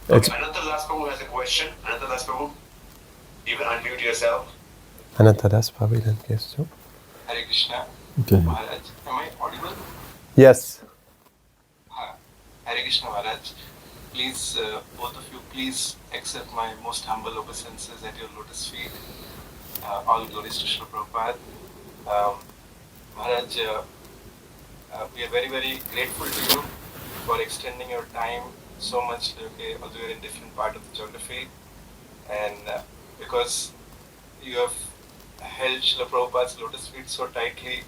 Okay, Ananta Das Prabhu has a question. Ananta Das Prabhu, you can unmute yourself. Ananta Das Prabhu, il a une question. Hare Krishna. Okay. Maharaj, am I audible? Yes. Hare Krishna Maharaj. Please, both of you, please accept my most humble obeisances at your lotus feet. All glories to Srila Prabhupada. Maharaj, we are very, very grateful to you for extending your time so much, okay, although you're in different part of the geography. And because you have held Srila Prabhupada's lotus feet so tightly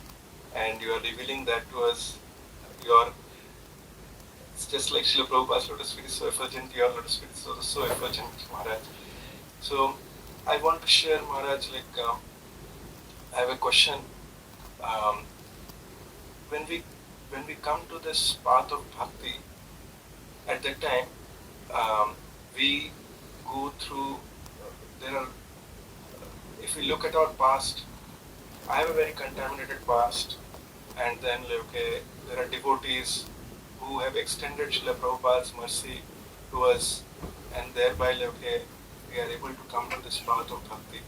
and you are revealing that to us, it's just like Srila Prabhupada's lotus feet is so effulgent, your lotus feet is also so effulgent, Maharaj. So I want to share, Maharaj, I have a question. When we come to this path of bhakti, at that time, we go through, if we look at our past, I have a very contaminated past, and then okay, there are devotees who have extended Srila Prabhupada's mercy to us, and thereby okay, we are able to come to this path of bhakti.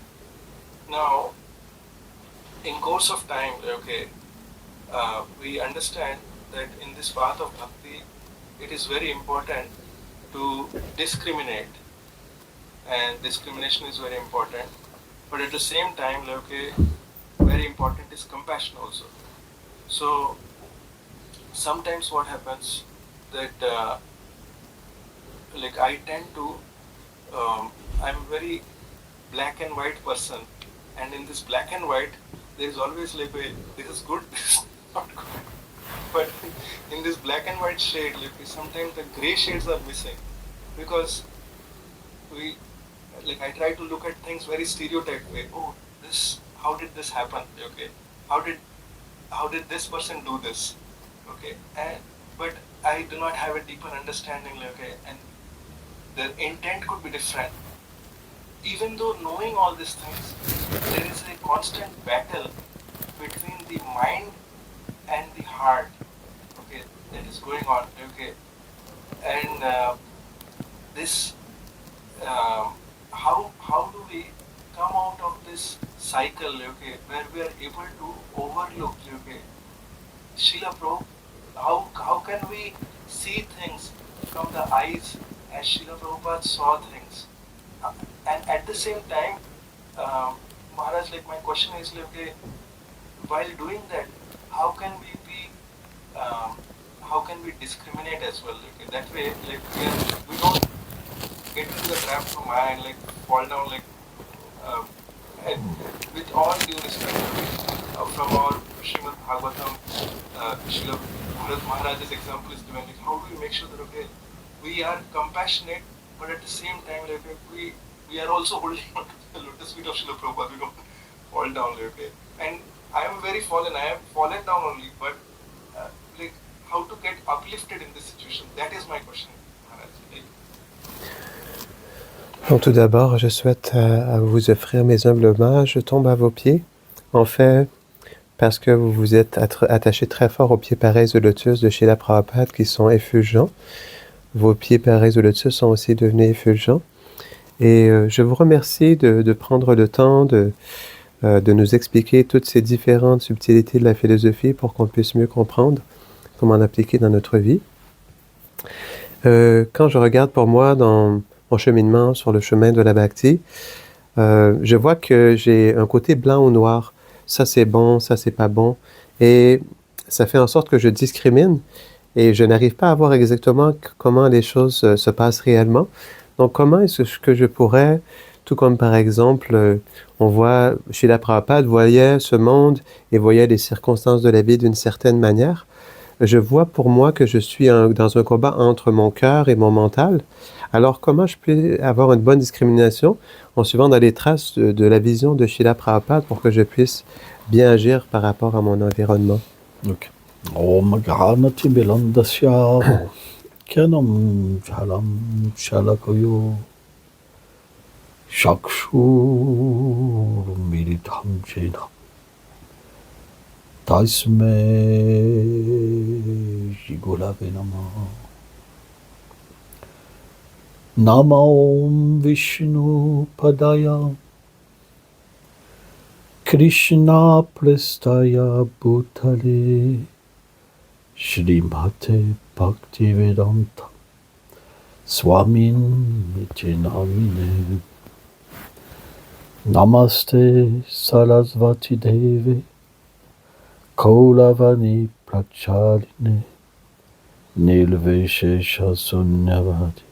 Now, in course of time, okay, we understand that in this path of bhakti, it is very important to discriminate, and discrimination is very important. But at the same time, okay, very important is compassion also. So sometimes what happens that I tend to, I'm a very black and white person, and in this black and white, there is always this is good, this is not good. But in this black and white shade, sometimes the gray shades are missing, because I try to look at things very stereotyped way. Oh, how did this happen? Okay, how did this person do this? Okay, but I do not have a deeper understanding. Okay, and the intent could be different. Even though knowing all these things, there is a constant battle between the mind and the heart. Okay, that is going on. Okay, and this. How do we come out of this cycle, okay, where we are able to overlook, okay, Srila Prabhupada, how can we see things from the eyes as Srila Prabhupada saw things? And at the same time, Maharaj, my question is, okay, while doing that, how can we how can we discriminate as well? Okay, that way, we don't get into the trap from Maya and fall down uh, and with all due respect from our Srimad Bhagavatam, Srila Bharat Maharaj's example is given. How do we make sure that okay, we are compassionate, but at the same time we are also holding on to the lotus feet of Srila Prabhupada. We don't fall down. Okay, and I am very fallen. I have fallen down only, but how to get uplifted in this situation? That is my question, Maharaj. Donc tout d'abord, je souhaite à vous offrir mes humbles hommages. Je tombe à vos pieds, en fait, parce que vous vous êtes attachés très fort aux pieds pareils de lotus de Srila Prabhupada qui sont effulgents. Vos pieds pareils de lotus sont aussi devenus effulgents. Et je vous remercie de prendre le temps de nous expliquer toutes ces différentes subtilités de la philosophie pour qu'on puisse mieux comprendre comment l'appliquer dans notre vie. Quand je regarde pour moi dans mon cheminement sur le chemin de la bhakti, je vois que j'ai un côté blanc ou noir. Ça c'est bon, ça c'est pas bon. Et ça fait en sorte que je discrimine et je n'arrive pas à voir exactement comment les choses se passent réellement. Donc comment est-ce que je pourrais, tout comme par exemple, on voit Srila Prabhupada voyait ce monde et voyait les circonstances de la vie d'une certaine manière, je vois pour moi que je suis dans un combat entre mon cœur et mon mental. Alors, comment je peux avoir une bonne discrimination en suivant dans les traces de la vision de Srila Prabhupada pour que je puisse bien agir par rapport à mon environnement? Okay. Om Ghanati Bilandasya Kyanam Jalam Shalakayo Shakshu Militam Jena Tasme Jigulave Namah. Namo Vishnu Padaya Krishna Prestaya Bhutale Srimate Bhaktivedanta Swamin Niti Namine Namaste Sarasvati Devi Kaulavani Prachaline Nilveshesha Sunyavadi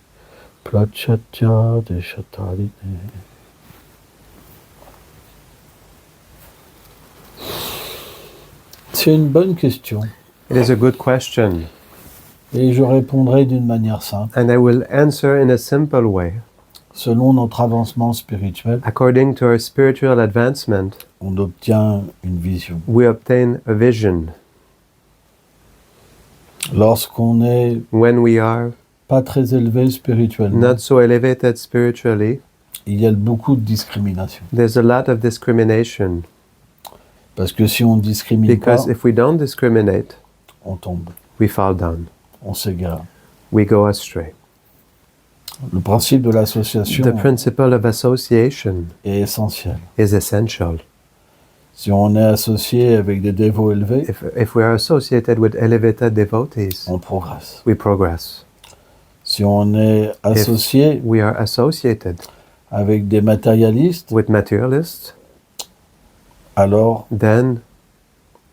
Prachatya Deshatarine. C'est une bonne question. It is a good question, Et je répondrai d'une manière simple. and I will answer in a simple way. Selon notre avancement spirituel, According to our spiritual advancement, on obtient une vision. we obtain a vision. Lorsqu'on est When we are pas très élevé spirituellement, not so elevated spiritually, il y a beaucoup de discrimination. there's a lot of discrimination. Parce que si on ne discrimine Because pas, if we don't discriminate, on tombe, we fall down. on s'égare. We go astray. Le principe de l'association The principle of association est essentiel. is essential. Si on est associé avec des dévots élevés, If we are associated with elevated devotees, on progresse. we progress. Si on est associé We are associated avec des matérialistes, with materialists, alors then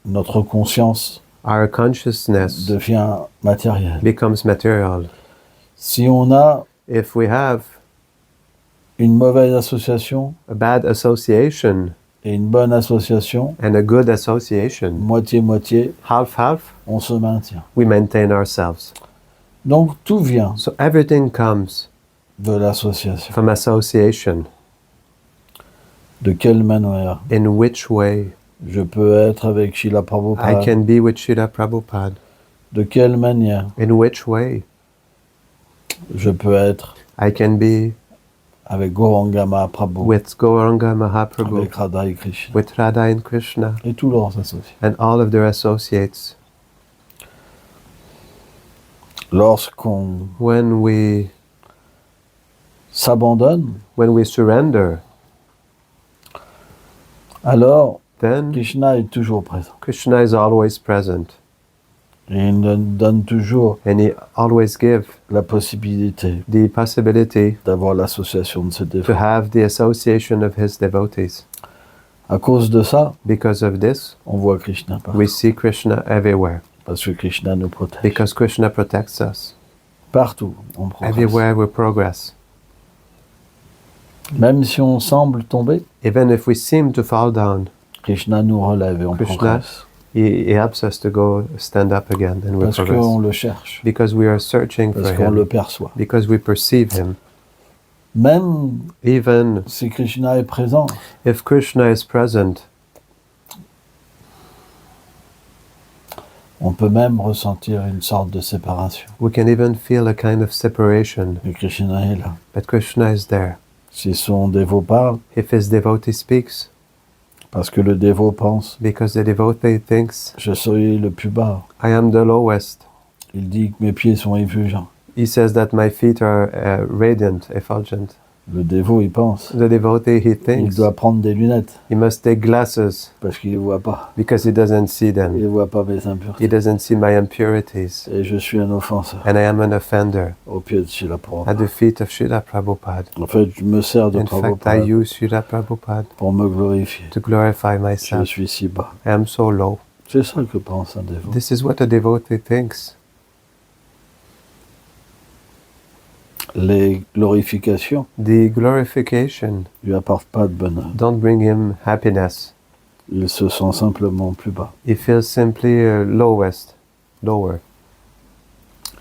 notre conscience our consciousness devient matérielle. becomes material. Si on a If we have une mauvaise association a bad association et une bonne association, and a good association, moitié-moitié, half-half, on se maintient. we maintain ourselves. Donc tout vient So everything comes de l'association. from association. De quelle manière In which way je peux être avec Srila I Prabhupada? can be with Srila Prabhupada? De quelle manière In which way je peux être I can be avec Gauranga Mahaprabhu, with Gauranga Mahaprabhu, avec Radha et Krishna with Radha and Krishna, et tous leurs associés. and all of their associates. Lorsqu'on When we s'abandonne, surrender, alors then Krishna est toujours présent. Krishna is always present, Et il nous donne toujours and he always gives la possibilité the possibility d'avoir l'association de ses to dévots. have the association of his devotees. À cause de ça, Because of this, on voit Krishna partout. we see Krishna everywhere, Parce que Krishna nous protège. because Krishna protects us. Partout, on progresse. Everywhere we progress. Même si on semble tomber, Even if we seem to fall down, Krishna nous relève et on Krishna progresse. he helps us to go stand up again, and we Parce qu'on progress. le cherche. Because we are searching Parce for qu'on le him, perçoit. because we perceive him. Même Even si Krishna est présent, if Krishna is present, on peut même ressentir une sorte de séparation. we can even feel a kind of separation, Mais Krishna est là. but Krishna is there. Si son dévot parle, If his devotee speaks, parce que le dévot pense, because the devotee thinks, je suis le plus bas. I am the lowest. Il dit que mes pieds sont effulgents. He says that my feet are radiant, effulgent. Le dévot, il pense. The devotee, he Il thinks doit prendre des lunettes he must take glasses parce qu'il ne voit pas. because he doesn't see Il them. ne voit pas mes He impuretés. doesn't see my impurities. Et je suis un offenseur And I am an offender au pied de Srila at Prabhupada. the feet of Srila Prabhupada. En fait, je me sers de In fact, I Prabhupada use Srila Prabhupada pour me glorifier. to glorify Je myself. suis si bas. I am so low. C'est ça que pense un dévot. This is what a devotee thinks. Les glorifications The glorification ne lui apportent pas de bonheur. don't bring him happiness. Il se sent simplement plus bas. He feels simply lower.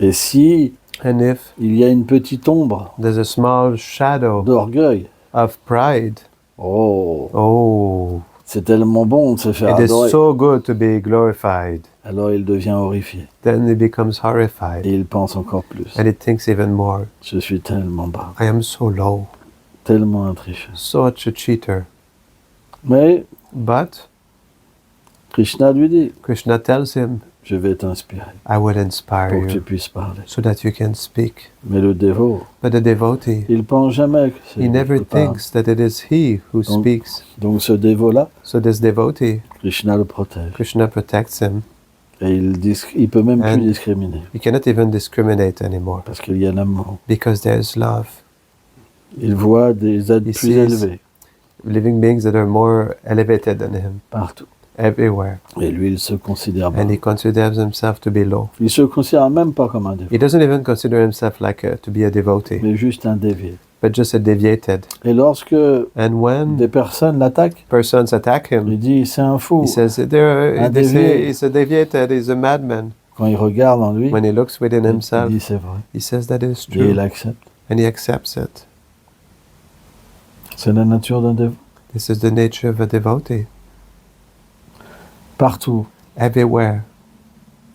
Et si And if il y a une petite ombre there's a small shadow d'orgueil, of pride, oh, c'est tellement bon de se faire it is adorer. so good to be glorified. Alors il devient horrifié. Then he becomes horrified Et il pense encore plus. and he thinks even more. Je suis tellement bas, I am so low, tellement un tricheur. such a cheater. Mais But Krishna lui dit, Krishna tells him, je vais t'inspirer I would inspire pour que tu you puisses parler. so that you can speak. Mais le dévot, But the devotee, il pense jamais que c'est he never lui qui parle. thinks that it is he who Donc- speaks. Donc ce dévot-là, So this devotee, Krishna le protège. Krishna protects him. Et il peut même And- plus discriminer. He cannot even discriminate anymore Parce qu'il y a l'amour. because there's love. Il voit des êtres Il plus sees- élevés Living beings that are more elevated than him partout. everywhere. Et lui, il se considère bas. And he considers himself to be low. Il se considère même pas comme un dévot, He doesn't even consider himself to be a devotee, mais juste un dévié. but just a deviated. Et lorsque And when des personnes l'attaquent, persons attack him, il dit c'est un fou. he says Un they say dévié. he's a deviated, he's a madman. Quand il regarde en lui, When he looks within il himself, dit c'est vrai. he says that is Et il true, accepte. and he accepts it. C'est la nature d'un dévot. This is the nature of a devotee. Partout, Everywhere,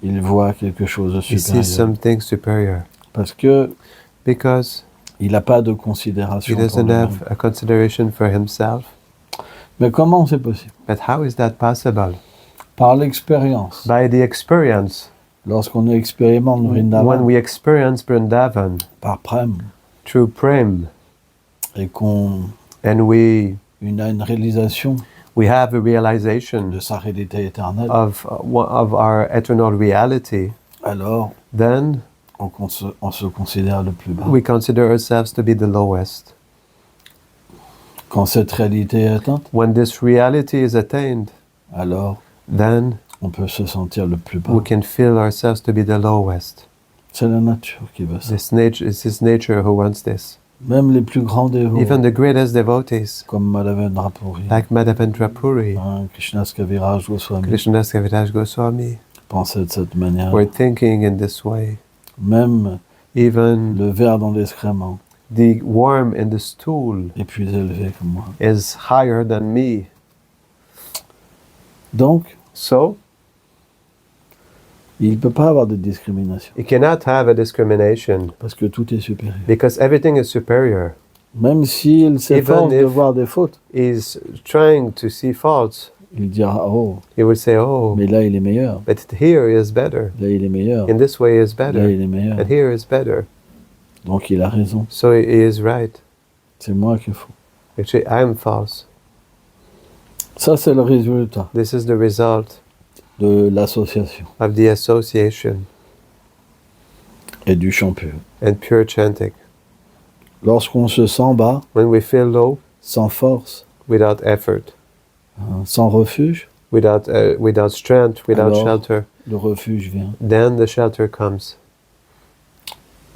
il voit quelque chose de he sees supérieur. something superior Parce que because il n'a pas de he considération pour doesn't lui-même. have a consideration for himself. Mais comment c'est possible? But how is that possible? Par l'expérience. By the experience. Lorsqu'on expérimente When Vrindavan we experience Vrindavan par Prem through Prem, et qu'on and we a une réalisation have a realization de sa réalité éternelle, of our eternal reality, alors then on se considère le plus bas. we consider ourselves to be the lowest. Quand cette réalité est atteinte, When this reality is attained, alors then on peut se sentir le plus bas. we can feel ourselves to be the lowest. C'est la nature qui veut ça. It's his nature who wants this. Même les plus grands dévots, Even the greatest devotees, comme Madhavendra Puri, like Madhavendra Puri, Krishnas Kaviraj Goswami, Krishnas Kaviraj Goswami, pensaient de cette manière. were thinking in this way. Même Even le ver dans l'excrément the worm in the stool est plus élevé que moi. is higher than me. Donc, So, il ne peut pas avoir de discrimination, you cannot have a discrimination parce que tout est supérieur. because everything is superior. Même s'il s'efforce Even de if- voir des fautes, He's trying to see faults. il dira, oh, He would say, oh, mais là il est meilleur, but here is better. là il est meilleur, In this way is là better. il est meilleur. And here is better. Donc il a raison, So he is right. c'est moi qui faux. Actually, I am false. Ça c'est le résultat This is the result de l'association of the association et du chant pur. and pure chanting. Lorsqu'on se sent bas, When we feel low, sans force, without effort, sans refuge, without strength, without Alors- shelter, le refuge vient. then the shelter comes.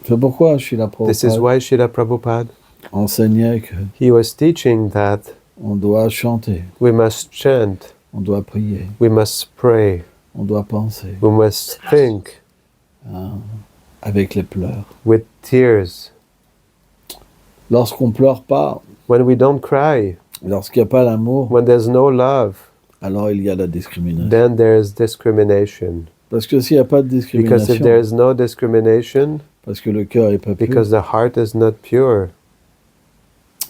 C'est pourquoi je suis là This is why Srila Prabhupada, enseignait que he was teaching that on doit chanter, we must chant, on doit prier, we must pray, on doit penser we must think avec les pleurs. with tears. Lorsqu'on pleure pas, When we don't cry, lorsqu'il n'y a pas l'amour, when there's no love, alors il y a la discrimination. then there is discrimination. Parce que s'il n'y a pas de Because if discrimination, there is no discrimination, parce que le cœur est pas pur, because the heart is not pure,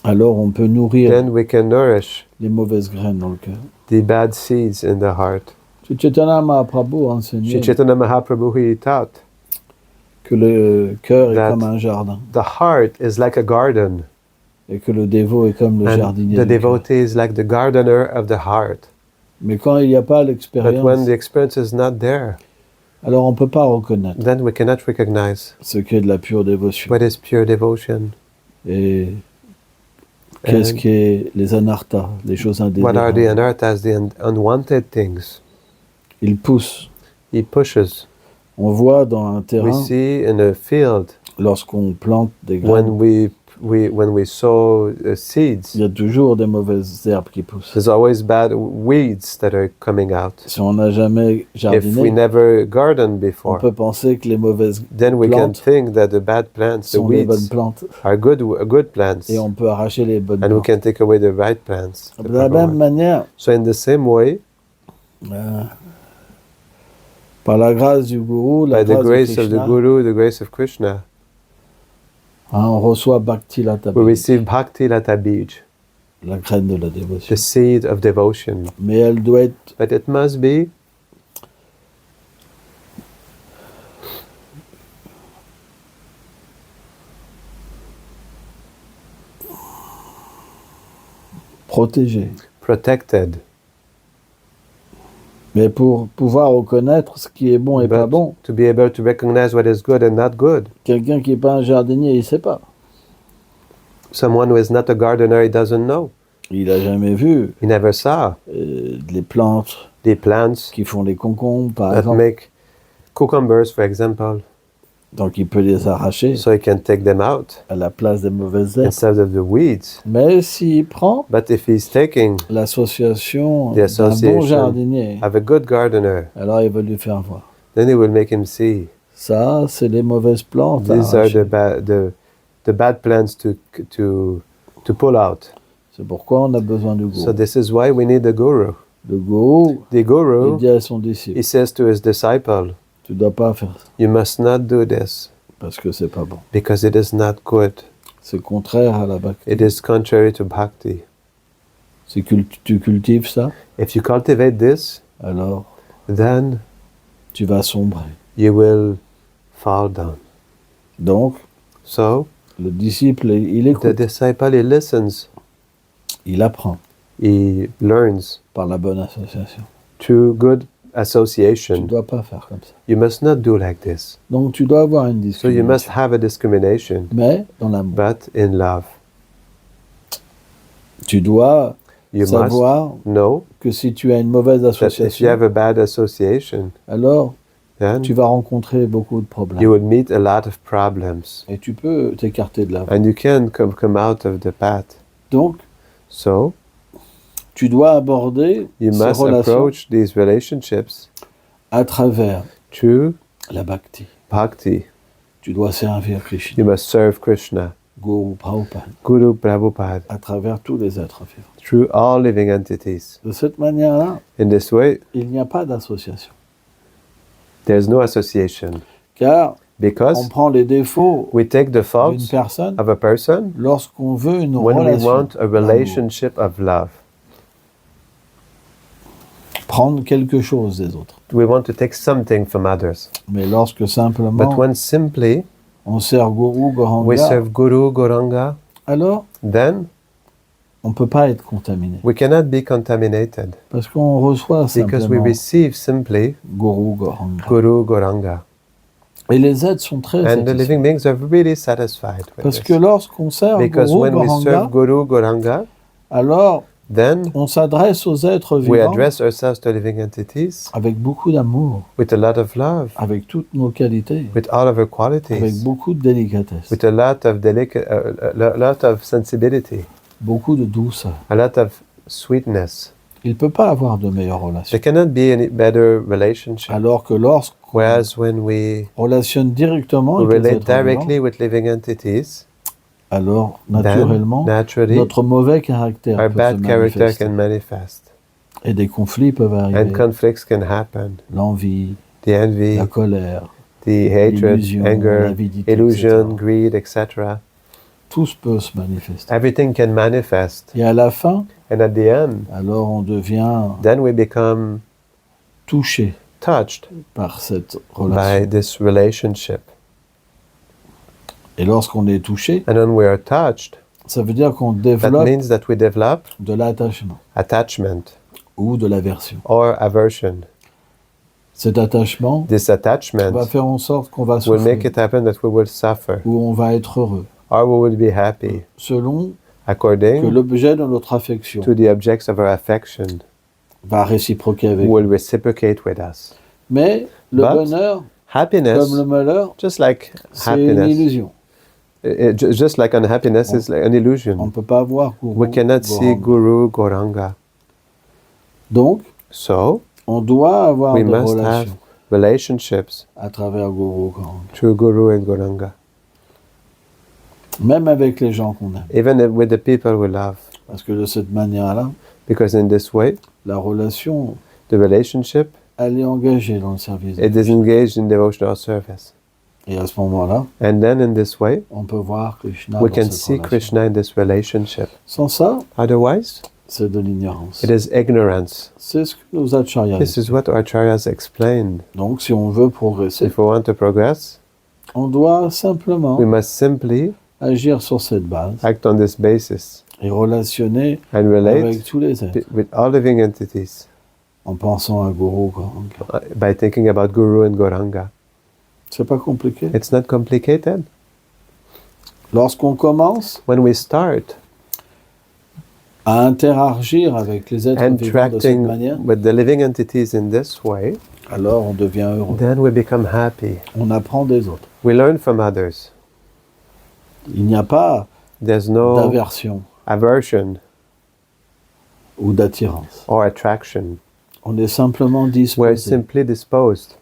alors on peut nourrir then we can nourish les mauvaises graines dans le cœur. the bad seeds in the heart. Sri Chaitanya Mahaprabhu a enseigné Sri Chaitanya Mahaprabhu, he taught que le cœur est That- comme un jardin the heart is like a garden, et que le dévot est comme le and jardinier. the du cœur. devotee is like the gardener of the heart. Mais quand il n'y a pas But when l'expérience, the experience is not there, alors on ne peut pas reconnaître then we cannot recognize ce qu'est de la pure dévotion. what is pure devotion. Et qu'est-ce And qu'est les anarthas, les choses what are the indésirables. anarthas, the unwanted things? Ils poussent. He pushes. On voit dans un We terrain, see in a field lorsqu'on plante des when graines, we sow seeds, il y a toujours des mauvaises herbes qui poussent. there's always bad weeds that are coming out. Si on n'a jamais If we jardiné, never gardened on before, peut penser que les mauvaises then we can plantes think that the bad plants, the sont les bonnes weeds, plantes are good plants, et on peut arracher les bonnes and we plantes. can take away the right plants. the De la proper même ones. manière, So in the same way, par la grâce du gourou, la by the grâce de grace of the Krishna, Guru, the grace of Krishna, on reçoit Bhakti Lata we Bij, receive Bhakti Lata Bij, la graine de la the dévotion. seed of devotion. Mais elle doit être But it must be protégé. protected. Mais pour pouvoir reconnaître ce qui est bon et pas But bon, to be able to recognize what is good and not good. quelqu'un qui n'est pas un jardinier, il ne sait pas. Someone who is not a gardener, he doesn't know. Il n'a jamais vu He never saw les plantes the plants qui font les concombres, par that exemple. make cucumbers, for example. Donc il peut les arracher So he can take them out à la place des mauvaises herbes. instead of the weeds. Mais s'il prend But if he's taking l'association The d'un association bon jardinier, of a good gardener, alors il va lui faire voir. then he will make him see. Ça, c'est les mauvaises plantes. à These are arracher. the bad plants to pull out. C'est pourquoi on a besoin du So gourou. this is why we need the guru. Le gourou, The il guru, dit à son disciple, he says to his disciple, tu ne dois pas faire ça, you must not do this parce que c'est pas bon. because it is not good. C'est contraire à la bhakti. It is contrary to bhakti. Si tu cultives ça, If you cultivate this, alors then tu vas sombrer. you will fall down. Donc, So le disciple, il the écoute, disciple, he listens, il apprend he learns par la bonne association. through good Tu ne association. dois pas faire comme ça. You must not do like this. Donc, tu dois avoir une So you must discrimination, have a discrimination, mais dans l'amour. but in love. Tu dois You must savoir know que si tu as une mauvaise that if you association, have a bad association, alors then tu vas rencontrer beaucoup de you problèmes. will meet a lot of problems Et tu peux t'écarter de la voie. and you can come out of the path. Donc, So tu dois aborder you ces must relations approach these relationships à travers through la bhakti. bhakti. Tu dois servir Krishna, You must serve Krishna, Guru Prabhupada, Guru Prabhupada, à travers tous les êtres vivants. through all living entities. De cette manière-là, In this way, il n'y a pas d'association. there's no association Car on because prend les défauts we take the d'une faults personne of a person lorsqu'on veut une when we relation. want a d'amour. relationship of love. Prendre quelque chose des autres. We want to take something from others. Mais lorsque But simplement when simply on sert Guru we Goranga, serve Guru Goranga, alors then on ne peut pas être contaminé. we cannot be contaminated Parce qu'on reçoit because we simplement receive simply Guru Goranga. Guru Goranga. Et les êtres sont très And the satisfaits. living beings are really satisfied with Parce que this. lorsqu'on sert Because Guru when we serve Goranga, Guru Goranga, alors then on s'adresse aux êtres we vivants address ourselves to living entities avec beaucoup d'amour, with a lot of love, avec toutes nos qualités, with all of our avec qualities, beaucoup de délicatesse, with a lot of sensibility, beaucoup de douceur. a lot of sweetness. Il ne peut pas avoir de meilleure relation. There cannot be any better relationship. Alors que lorsqu'on Whereas when we relationne directement avec les relate êtres vivants, directly with living entities, alors then naturellement, naturally notre mauvais caractère our peut se bad character manifester. can manifest. Et des conflits peuvent And arriver. conflicts can happen. L'envie, The envy, la colère, the hatred, l'illusion, anger, l'avidité, illusion, etc. greed, etc. Tout peut se manifester. Everything can manifest. Et à la fin, And at the end, alors on devient then we become touché touched par cette by relation. this relationship. Et lorsqu'on est touché, And when we are touched, ça veut dire qu'on that développe means that we develop de l'attachement attachment ou de l'aversion. or aversion. Cet attachement This va attachment faire en sorte qu'on va will make souffrir it happen that we will suffer ou on va être heureux, or we will be happy selon que according l'objet de notre affection to the objects of our affection va réciproquer avec nous. will reciprocate with us. Mais le But bonheur, Happiness, comme le malheur, just like c'est une happiness, illusion. just like unhappiness is like an On ne illusion. peut pas voir Guru We cannot see Goranga. Guru Goranga. Donc, So on doit avoir we des must have relations relationships à travers Guru Goranga. through Guru and Goranga, Même avec les gens qu'on aime. even with the people we love. Parce que de cette manière-là, Because in this way, la relation, the relationship elle est engagée dans le service. de it is Krishna. engaged in devotional service. Et à ce moment-là, And then in this way, on peut voir Krishna we dans can cette see relation. Krishna in this relationship. Sans ça, Otherwise, c'est de l'ignorance. it is ignorance. C'est ce que nos acharyas This disent. is what Acharyas explained. Donc, si on veut progresser, If we want to progress, on doit simplement we must simply agir sur cette base act on this basis et relationner and relate avec tous les êtres, with all living entities en pensant à Guru Goranga. by thinking about Guru and Gauranga. C'est pas compliqué. It's not complicated. Lorsqu'on commence When we start à interagir avec les êtres vivants de cette interacting manière, with the living entities in this way, alors on devient heureux. then we become happy. On apprend des autres. We learn from others. Il n'y a pas There's no d'aversion aversion ou d'attirance. or attraction. On est simplement We're disposé. simply disposed.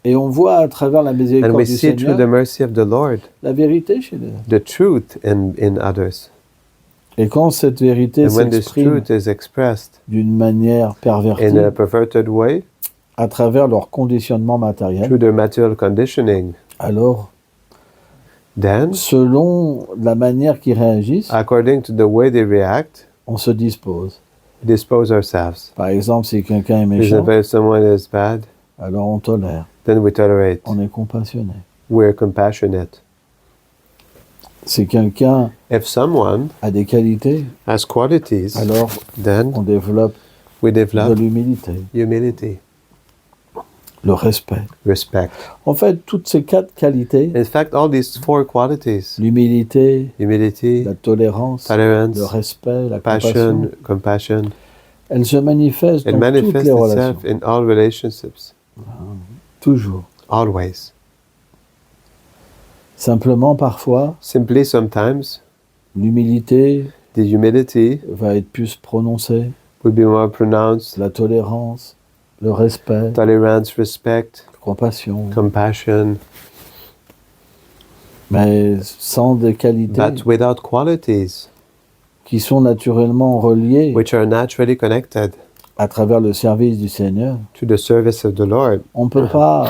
Et on voit à travers la And miséricorde we du see through the Seigneur mercy of the Lord la vérité chez les êtres. the truth in others. Et quand cette vérité And when this s'exprime truth is expressed d'une manière pervertie in a perverted way à travers leur conditionnement matériel, through their material conditioning, alors, then, selon la manière qu'ils réagissent, according to the way they react, on se dispose. we dispose ourselves. Par exemple, si quelqu'un est For méchant, example, if someone is bad, alors on tolère, then we tolerate. on est compassionné. We're compassionate. Si quelqu'un If someone a des qualités, has qualities, alors then on développe we de develop l'humilité, humility, le respect. respect. En fait, toutes ces 4 qualités, In fact, all these 4 qualities, l'humilité, humility, la tolérance, tolerance, le respect, la passion, compassion, compassion, elles se manifestent it dans toutes manifests les relations, itself in all relationships, toujours. always. Simplement, parfois, Simply, sometimes, l'humilité the humility va être plus prononcée, will be more pronounced, la tolérance, le respect, tolerance, respect, la compassion, compassion, mais sans des qualités but without qualities qui sont naturellement reliées which are naturally connected à travers le service du Seigneur. to the service of the Lord. On ne peut pas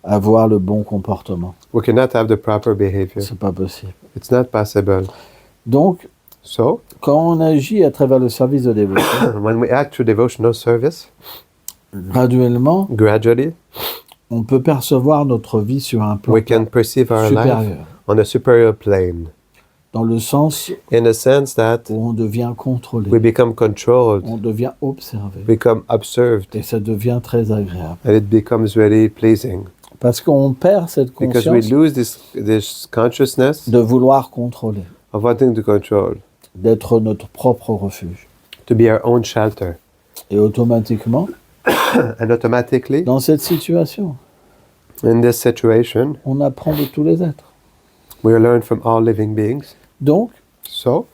avoir le bon comportement. We cannot have the proper behavior. C'est pas possible. It's not possible. Donc, So, quand on agit à travers le service de dévotion, when we act through devotional service, graduellement, gradually, on peut percevoir notre vie sur un plan we can perceive our life supérieur, on a superior plane, dans le sens in the sense that où on devient contrôlé, we become controlled, on devient observé, become observed, et ça devient très agréable. and it becomes very pleasing. Parce qu'on perd cette Because we conscience lose this consciousness de vouloir contrôler, of wanting to control, d'être notre propre refuge. to be our own shelter. Et automatiquement, And automatically, dans cette situation, in this situation, on apprend de tous les êtres. we learn from all living beings. Donc, So,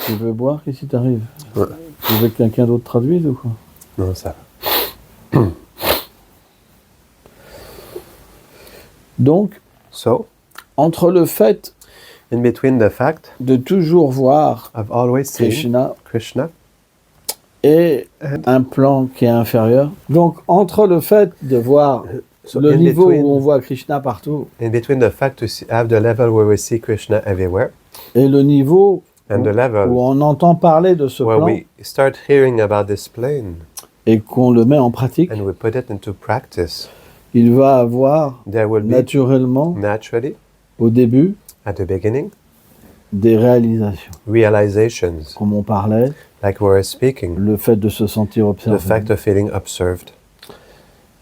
tu veux boire, qu'est-ce qui t'arrive? Ouais. Tu veux que quelqu'un d'autre traduise ou quoi? no, ça. Donc, So, entre le fait in between the fact de toujours voir of always seeing Krishna Krishna et un plan qui est inférieur, donc entre le fait de voir so le in niveau between, où on voit Krishna partout in between the fact to have the level where we see Krishna everywhere et le niveau and the où level on entend parler de ce where plan we start hearing about this plane et qu'on le met en pratique, and we put it into practice, il va avoir there will be naturellement, naturally au début, at the beginning des réalisations. realizations, Comme on parlait, like we were speaking, le fait de se sentir the observé. fact of feeling observed.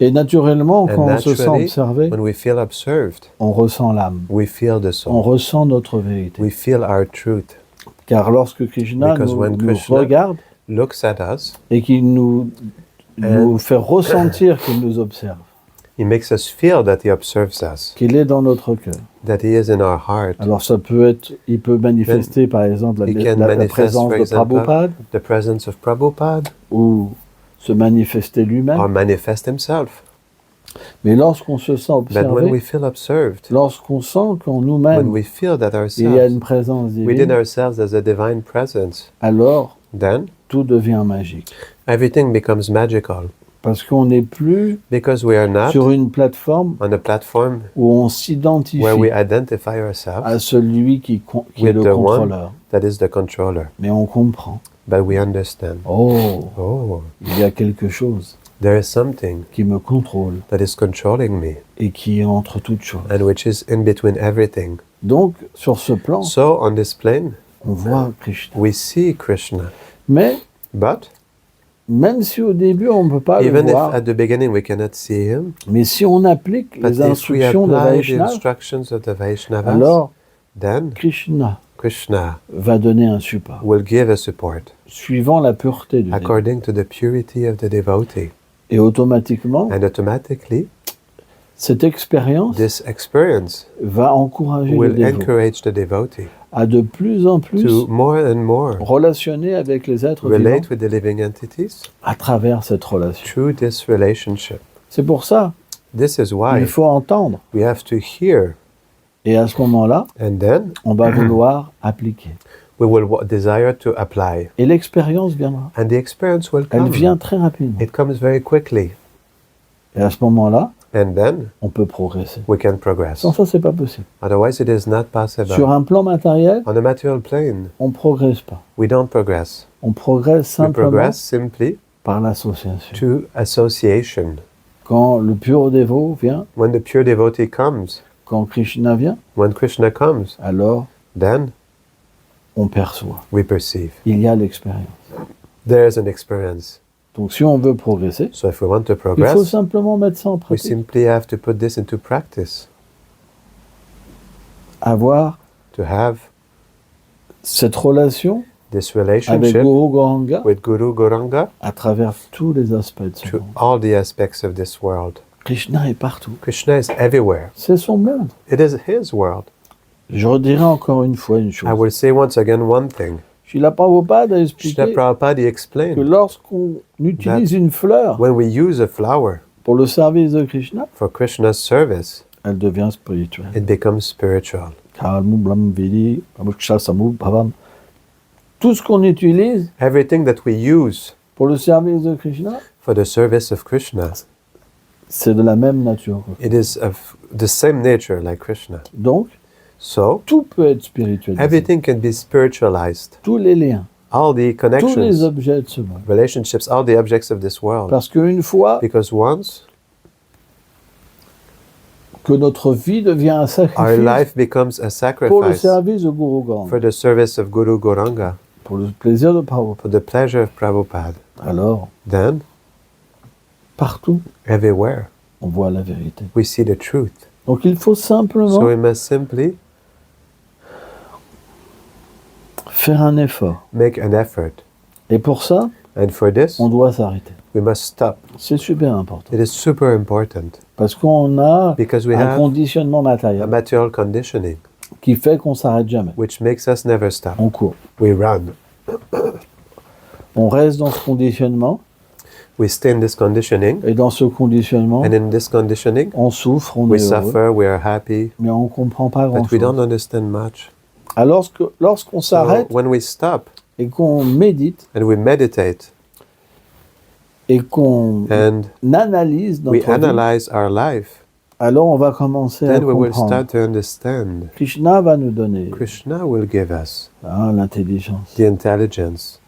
Et naturellement, And quand on se sent naturally, observé, when we feel observed, on ressent l'âme, we feel the on soul, ressent notre vérité. we feel our truth. Car lorsque Krishna Because when nous Krishna regarde Looks at us, et qu'il nous fait ressentir qu'il nous observe, he makes us feel that he observes us, qu'il est dans notre cœur. that he is in our heart. Alors ça peut être, il peut manifester par exemple he can la manifest, présence for de example, Prabhupada The presence of Prabhupada, ou se manifester lui-même. or manifest himself. Mais lorsqu'on se sent But when observé, we feel observed, lorsqu'on sent qu'en when nous-mêmes we feel that il y a une ourselves, présence within divine, ourselves there's a divine presence, alors then tout devient magique. everything becomes magical. Parce qu'on n'est plus Because we are not sur une plateforme on a platform où on where we s'identifie identify ourselves à celui qui est with le the one contrôleur. that is the controller. Mais on comprend. But we understand. Oh, Oh, il y a quelque chose. There is something qui me contrôle that is controlling me et qui est entre toutes choses. and which is in between everything. Donc, sur ce plan, So on this plane, on voit Krishna. we see Krishna. Mais, But même si au début on ne peut pas le even if voir, at the beginning we cannot see him, mais si on applique but les if we instructions de apply the Vaishnava, instructions of the Vaishnavas, alors then Krishna Krishna va donner un support, will give a support suivant la pureté du dévot. according to the purity of the devotee. Et automatiquement, And automatically, cette expérience this experience va encourager le will dévot encourage the devotee à de plus en plus to more and more relationner avec les êtres vivants relate with the living entities à travers cette relation. through this relationship. C'est pour ça This is qu'il why faut entendre. we have to hear, Et à ce moment-là, and then on va vouloir appliquer. we will desire to apply. Et l'expérience viendra. And the experience will Elle come. vient très rapidement. It comes very quickly. Et à ce moment-là, And then on peut progresser. we can progress. Sans ça, c'est pas possible. Otherwise, it is not possible. Sur un plan matériel, On a material plane, on progresse pas. we don't progress. On progresse We simplement progress simply par l'association. to association. Quand le pur dévot vient, When the pure devotee comes, quand Krishna vient, when Krishna comes, alors then on perçoit. we perceive. Il y a l'expérience. There is an experience. Donc si on veut progresser, So if we want to il faut progress, simplement mettre ça en we pratique. simply have to put this into practice. Avoir To have cette relation this avec relationship Guru Goranga with Guru Gauranga à travers tous les aspects de ce to monde. all the aspects of this world. Krishna est partout. Krishna is everywhere. C'est son monde. It is his world. Je redirai encore une fois une I chose. will say once again one thing. Srila Prabhupada a Srila expliqué Prabhupada que explained lorsqu'on utilise une fleur when we use a flower pour le service de Krishna, for Krishna's service, elle devient spirituelle. it becomes spiritual. Kalmu, Blam, Vili, Pamuksha, Samu, Bhavam. Tout ce qu'on utilise Everything that we use pour le service de Krishna, for the service of Krishna, c'est de la même nature. it is of the same nature like Krishna. Donc, So, tout peut être spiritualisé. everything can be spiritualized. Tous les liens, All the tous les connections, objets de ce monde. relationships, all the objects of this world. Parce qu'une fois Because once que notre vie devient un our sacrifice life becomes a pour le sacrifice service de Guru Goranga, for the service of Guru Gauranga, pour le plaisir de Prabhupada, for the pleasure of Prabhupada, alors then partout everywhere on voit la vérité. we see the truth. Donc il faut simplement So we must simply faire un effort. make an effort. Et pour ça, And for this, on doit s'arrêter. we must stop. C'est super important. It is super important Parce qu'on a because we un have conditionnement a matériel material conditioning qui fait qu'on s'arrête jamais. which makes us never stop. On court. We run. On reste dans ce conditionnement. We stay in this conditioning, Et dans ce conditionnement, and in this conditioning, on souffre, on we est heureux. suffer, we are happy, Mais on ne comprend pas but we don't grand-chose. understand much. Alors lorsqu'on So s'arrête when we stop et qu'on médite and we meditate et qu'on and analyse we notre vie, analyze our life, alors on va commencer à then we will comprendre. start to understand. Krishna va nous donner Krishna will give us l'intelligence. the intelligence.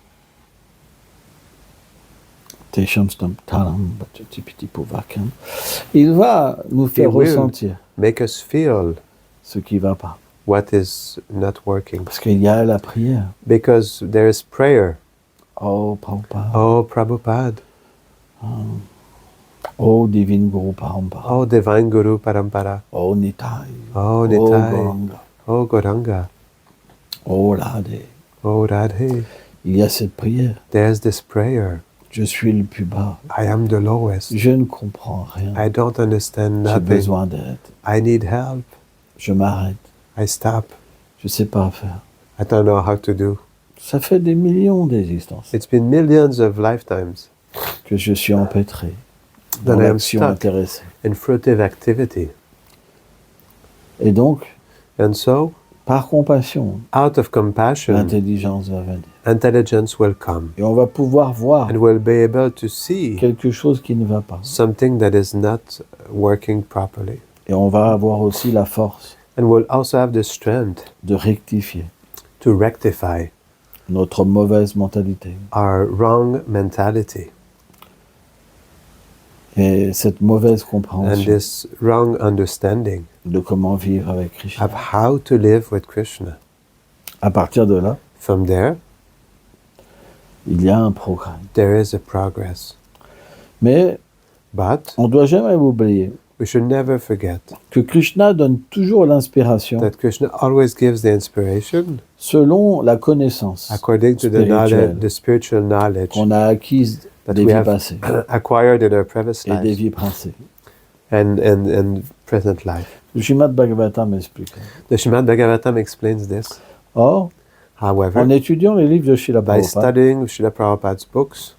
Il va nous faire will. ressentir Make us feel ce qui ne va pas. what is not working. Parce qu'il y a la prière. Because there is prayer. Oh, Prabhupada. Oh, Prabhupada. Oh, Divine Guru Parampara. Oh, Divine Guru Parampara. Oh, Nitai. Oh, Oh, Nitai. Gauranga. Oh, Gauranga. Oh, Radhe. Oh, Radhe. Il y a cette prière. There's this prayer. Je suis le plus bas. I am the lowest. Je ne comprends rien. I don't understand J'ai nothing. besoin d'aide. I need help. Je m'arrête. I stop. Je ne sais pas faire. I don't know how to do. Ça fait des millions d'existences It's been millions of lifetimes que je suis empêtré dans that I am l'action stuck intéressée. in fruitive activity. Et donc, And so, par compassion, out of compassion, l'intelligence va venir. intelligence will come. Et on va pouvoir voir And we'll be able to see quelque chose qui ne va pas. something that is not working properly. Et on va avoir aussi la force And we'll also have the strength de rectifier to rectify notre mauvaise mentalité. our wrong mentality. Et cette mauvaise and compréhension this wrong understanding de comment vivre avec Krishna. of how to live with Krishna. À partir de là, From there, il y a un progrès. there is a progress. Mais But on ne doit jamais oublier we should never forget que Krishna donne toujours l'inspiration that Krishna always gives the inspiration selon la connaissance according to the spirituelle knowledge, the spiritual knowledge qu'on a acquise that des we vies have passées acquired in our previous et des lives vies passées. and present life. Le Srimad Bhagavatam explique. The Srimad Bhagavatam explains this. Or, However, en étudiant les livres de Srila by Prabhupada, studying Srila Prabhupada's books,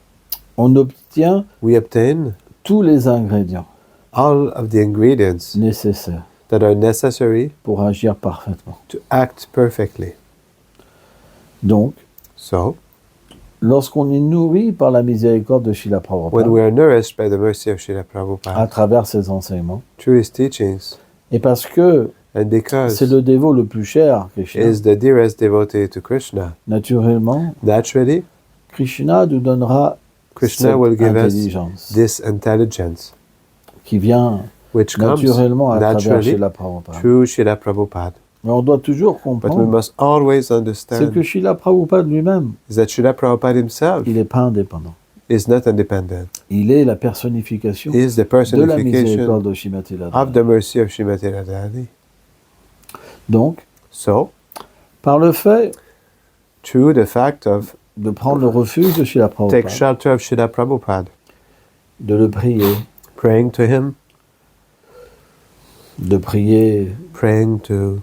on obtient we obtain tous les ingrédients all of the ingredients nécessaires that are necessary pour agir parfaitement. to act perfectly. Donc, So, lorsqu'on est nourri par la miséricorde de Srila when Prabhupada, we are nourished by the mercy of Srila à Prabhupada travers ses enseignements, through his teachings, et parce que and because c'est le dévot le plus cher, Krishna, is the dearest devotee to Krishna, naturellement, naturally, Krishna nous donnera Krishna cette will give us intelligence this intelligence, qui vient which comes naturellement à travers naturally Srila Prabhupada. through Srila Prabhupada. Mais on doit toujours But we comprendre, must always c'est que understand Srila Prabhupada lui-même, is that Srila Prabhupada himself il n'est pas indépendant. is not independent. Il est la personnification He is the de la personification miséricorde de Srimati of Radharani. the mercy of Srimati Radharani. Donc, So, par le fait through the fact of de prendre le refuge de Srila take Prabhupada, shelter of Srila Prabhupada, de le prier, praying to him, de prier praying to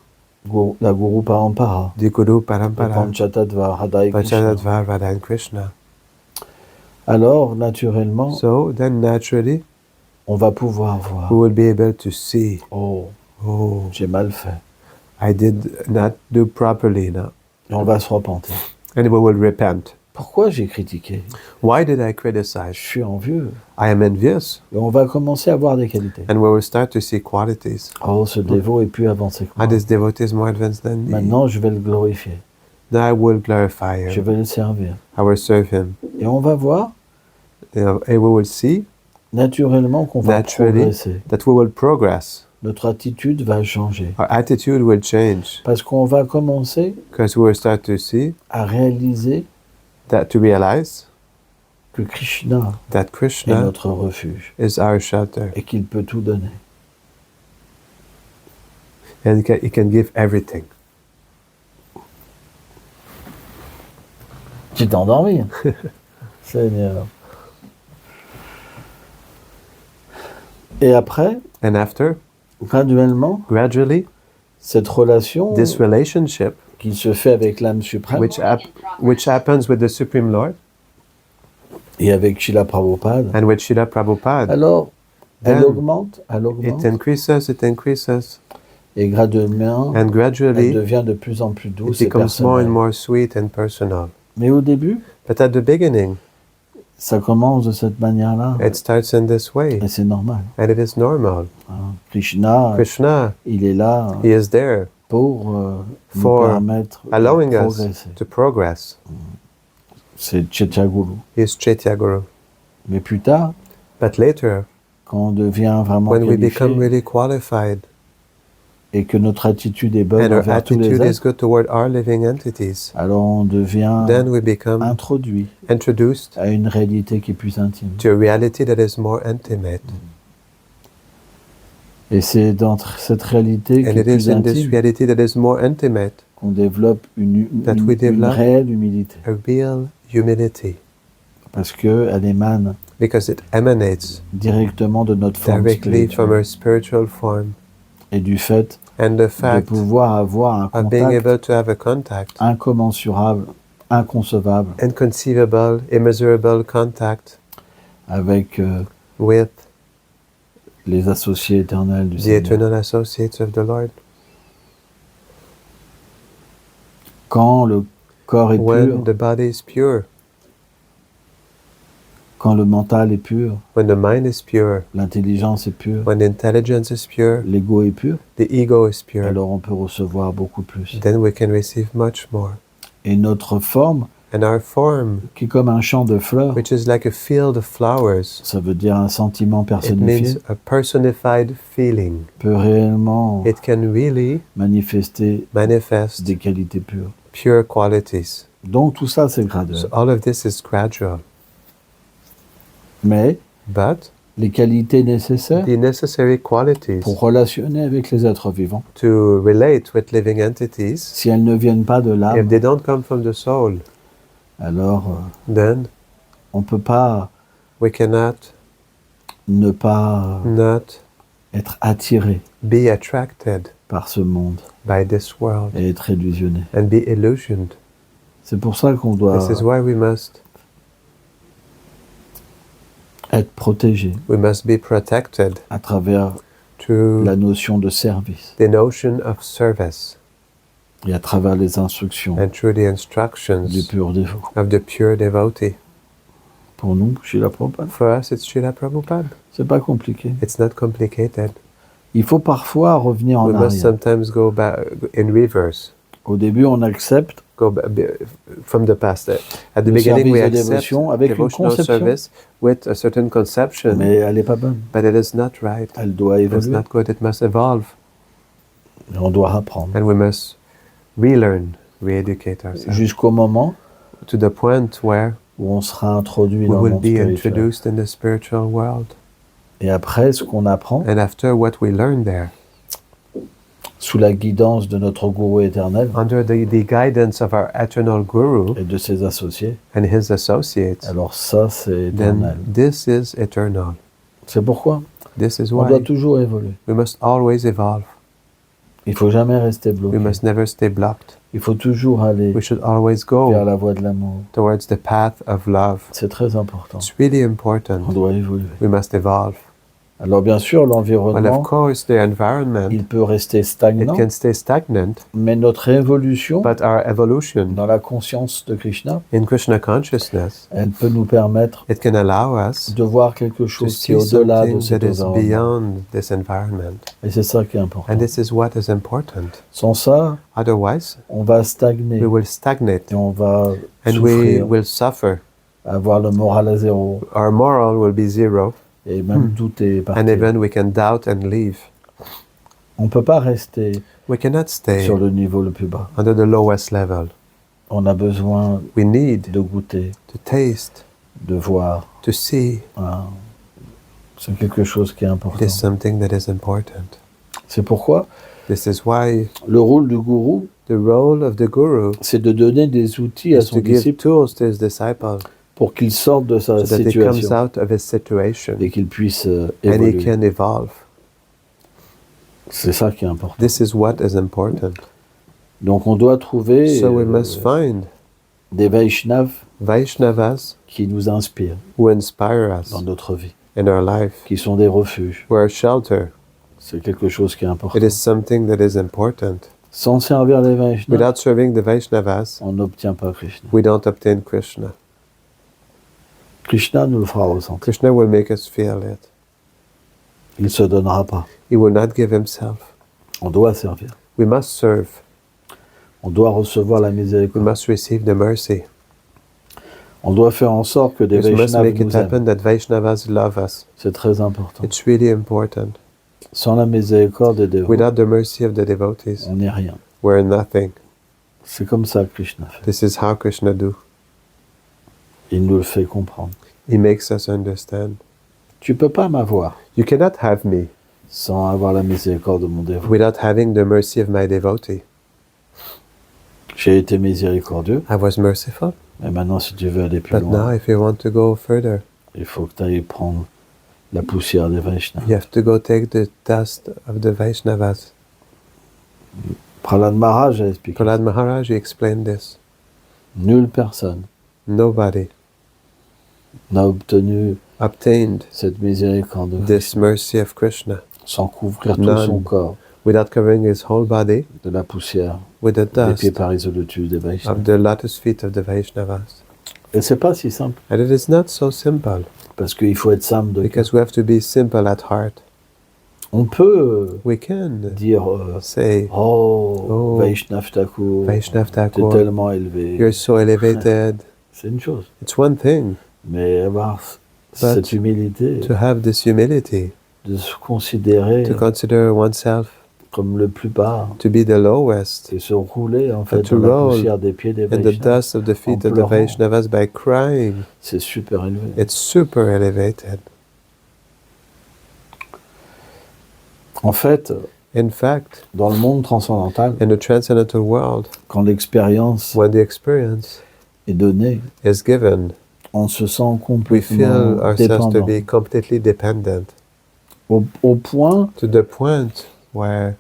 la Guru Parampara, the Guru le Parampara, Panchatattva, Radha Krishna. Panchatattva, Radha and Krishna. Alors, naturellement, So then naturally on va pouvoir we voir, will be able to see, oh, oh, j'ai mal fait. I did not do properly now. Et on va se repentir. And we will repent. Pourquoi j'ai critiqué? Why did I Je criticize? suis envieux. I am envious. Et on va commencer à voir des qualités. And we will start to see qualities. Oh, ce dévot est plus avancé que Ah, moi. this devotee is more advanced than me. Maintenant, je vais le glorifier. Now I will glorify Je him. vais le servir. I will serve him. Et on va voir, And we will see naturellement, qu'on va Naturally. progresser. that we will progress. Notre attitude va changer. Our attitude will change Parce qu'on va commencer because we will start to see à réaliser to realize que Krishna that est Krishna notre refuge is our shelter et qu'il peut tout donner. and he can give everything. Tu t'es endormi, hein? Seigneur. Et après, And after, graduellement, gradually, cette relation this relationship qui se fait avec l'âme suprême which happens with the Supreme Lord et avec Srila Prabhupada, and with Srila Prabhupada, alors elle Then augmente, it increases, et graduellement, and elle gradually devient de plus en plus it douce et becomes more and personnelle. more sweet and personal. Mais au début, But at the beginning, ça commence de cette manière-là. it starts in this way, Et c'est normal. and it is normal. Hein. Krishna, Krishna, il est là he is there pour nous For permettre allowing de us progresser. to progress. C'est Chaitya-Guru. He is Chaitya Guru. Mais plus tard, But later, quand on devient vraiment when we qualifié become really qualified et que notre attitude est bonne and our envers tous les attitude is êtres, good toward our living entities, alors on devient then we become introduit introduced à une réalité qui est plus intime. to a reality that is more intimate. Et c'est dans cette réalité qui And est it is plus in this intime reality that is more intimate, qu'on développe that we une develop réelle humilité. a real humility, Parce qu'elle émane because it emanates directement de notre forme directly from spirituelle our spiritual form. et du fait And the de fact pouvoir avoir un of being contact able to have a contact, incommensurable, inconcevable inconceivable, immeasurable contact avec with les associés éternels du the Seigneur. eternal associates of the Lord. Quand le corps est When pur, the body is pure, quand le mental est pur, when the mind is pure, l'intelligence est pure, when the intelligence is pure, l'ego est pur, the ego is pure, alors on peut recevoir beaucoup plus. then we can receive much more. Et notre forme And our form, qui est comme un champ de fleurs, which is like a field of flowers, ça veut dire un sentiment it personnifié, means a personified feeling. peut réellement It can really manifester manifest des qualités pures. pure qualities. Donc tout ça, c'est graduel. So all of this is gradual. Mais But les qualités nécessaires the necessary qualities pour relationner avec les êtres vivants, to relate with living entities, si elles ne viennent pas de if l'âme, they don't come from the soul, alors then on ne peut pas we cannot ne pas not être attiré be attracted par ce monde by this world et être illusionné. and be illusioned. C'est pour ça qu'on doit This is why we must être protégé be protected à travers through la notion de service the notion of service et à travers les instructions and through the du instructions pur dévot. of the pure devotee. Pour nous, chez la Prabhupada, For us, it's Srila Prabhupada. c'est pas compliqué. It's not complicated. Il faut parfois revenir en We must arrière. sometimes go back in reverse. Au début, on accepte From the past. At the le beginning, we service de accept dévotion avec une devotional conception, service with a certain conception, mais elle n'est pas bonne. but it is not right. Elle doit It is évoluer. not good. It must evolve, Et on doit apprendre. and we must relearn, re-educate ourselves Jusqu'au moment to the point where où on sera introduit we dans le will monde be spirituel. introduced in the spiritual world. Et après, ce qu'on apprend, And after what we learn there, sous la guidance de notre gourou éternel under the guidance of our eternal Guru et de ses associés, and his associates, alors ça, c'est éternel. then this is eternal. C'est pourquoi This is on doit why toujours évoluer. we must always evolve. Il faut jamais rester We bloqué. must never stay blocked. Il faut toujours aller We should always vers go la voie de l'amour. towards the path of love. C'est très important. It's really On important. doit évoluer. We must evolve. Alors bien sûr, Well, l'environnement, of course, the environment, il peut rester it stagnant, can stay stagnant, mais notre évolution but our evolution dans la conscience de Krishna, in Krishna consciousness, elle peut nous permettre it can allow us de voir quelque to chose qui est see au-delà de something cet that is environnement. beyond this environment. Et c'est ça qui est important. And this is what is important. Sans ça, Otherwise, on va stagner we will stagnate et on va and we souffrir, will suffer. avoir le moral à zéro Our moral will be zero, et même douter et and partir. even we can doubt and leave. On ne peut pas rester We cannot stay sur le niveau le plus bas. under the lowest level. On a besoin We need de goûter, to taste, de voir. to see. Hein. C'est quelque chose qui est It important. is something that is important. C'est pourquoi This is why le rôle du gourou, the role of the guru c'est de donner des outils à is son to give disciple tools to his disciple pour qu'il sorte de sa so that he comes situation out of his situation et qu'il puisse and he évoluer. can evolve. C'est ça qui est important. This is what is important. Donc on doit trouver So we must find des Vaishnavas Vaishnavas qui nous inspirent who inspire us dans notre vie, in our life, qui sont des refuges. who are shelter. C'est quelque chose qui est important. It is something that is important. Sans servir les Vaishnavas, Without serving the Vaishnavas, on n'obtient pas Krishna. we don't obtain Krishna. Krishna nous le fera ressentir. Krishna will make us feel it. Il ne se donnera pas. He will not give himself. On doit servir. We must serve. On doit recevoir la We miséricorde. must receive the mercy. On doit faire en sorte que des We must Vaishnavas make it nous aiment. happen that Vaishnavas love us. C'est très important. It's really important. Sans la miséricorde des dévots, Without the mercy of the devotees, on n'est rien. we're nothing. C'est comme ça que Krishna fait. This is how Krishna do. Il nous le fait comprendre. He makes us understand. Tu peux pas m'avoir You cannot have me sans avoir la miséricorde de mon dévot. without having the mercy of my devotee. J'ai été miséricordieux, I was merciful, mais maintenant si tu veux aller plus but now loin, if you want to go further, il faut que tu ailles prendre la poussière des Vaishnavas. you have to go take the dust of the Vaishnavas. Prahlad Maharaj a expliqué. Prahlad Maharaj he explained this. Nulle personne Nobody n'a obtenu obtained cette miséricorde de this Krishna mercy of Krishna sans couvrir tout None. son corps without covering his whole body de la poussière with the des dust pieds parisolotus des of Vaishnavas. the lotus feet of the Vaishnavas. Et c'est pas si simple, And it is not so simple, parce qu'il faut être simple de cœur. because we have to be simple at heart. On peut We can dire say, oh, Vaishnav Thakur, Vaishnav t'es Thakur, tellement élevé. you're so elevated. C'est une chose. It's one thing Mais avoir cette humilité, to have this humility, de se considérer to consider oneself comme le plus bas to be the lowest, et se rouler en fait to dans la roll poussière des pieds des in the Vaishnavas, dust of the feet of the pleurant. Vaishnavas by crying. c'est super élevé. It's super elevated. En fait, In fact, dans le monde transcendantal, in the transcendental world, quand l'expérience when the experience est donnée, is given, on se sent we complètement feel ourselves to dépendant. be completely dependent, Au point to the point where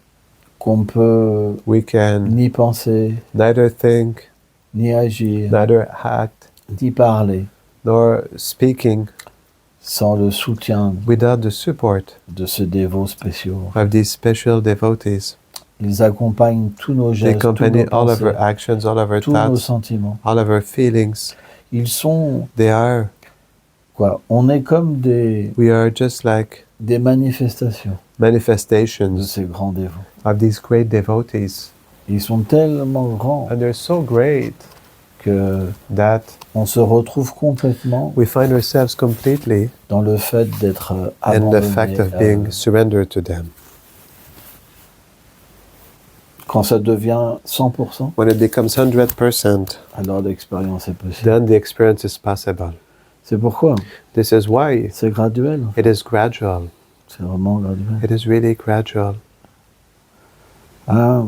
qu'on peut we can ni penser, neither think, ni agir, neither act, ni parler nor speaking sans le soutien without the support de ce dévot spéciaux. of these special devotees. Ils accompagnent tous nos They gestes, tous accompany nos all of our pensées, actions, all of our tous nos thoughts, sentiments. all of our feelings. Ils sont They are, on est comme we are just like des manifestations de manifestations ces grands dévots. of these great devotees. Ils sont tellement grands And they're so great que that on se retrouve complètement we find ourselves completely dans le fait d'être in the abandonné. fact of being surrendered to them. Quand ça devient 100%, When it becomes 100%, alors l'expérience est possible. then the experience is possible. C'est pourquoi This is why c'est graduel. it is gradual. C'est vraiment graduel. It is really gradual. Ah,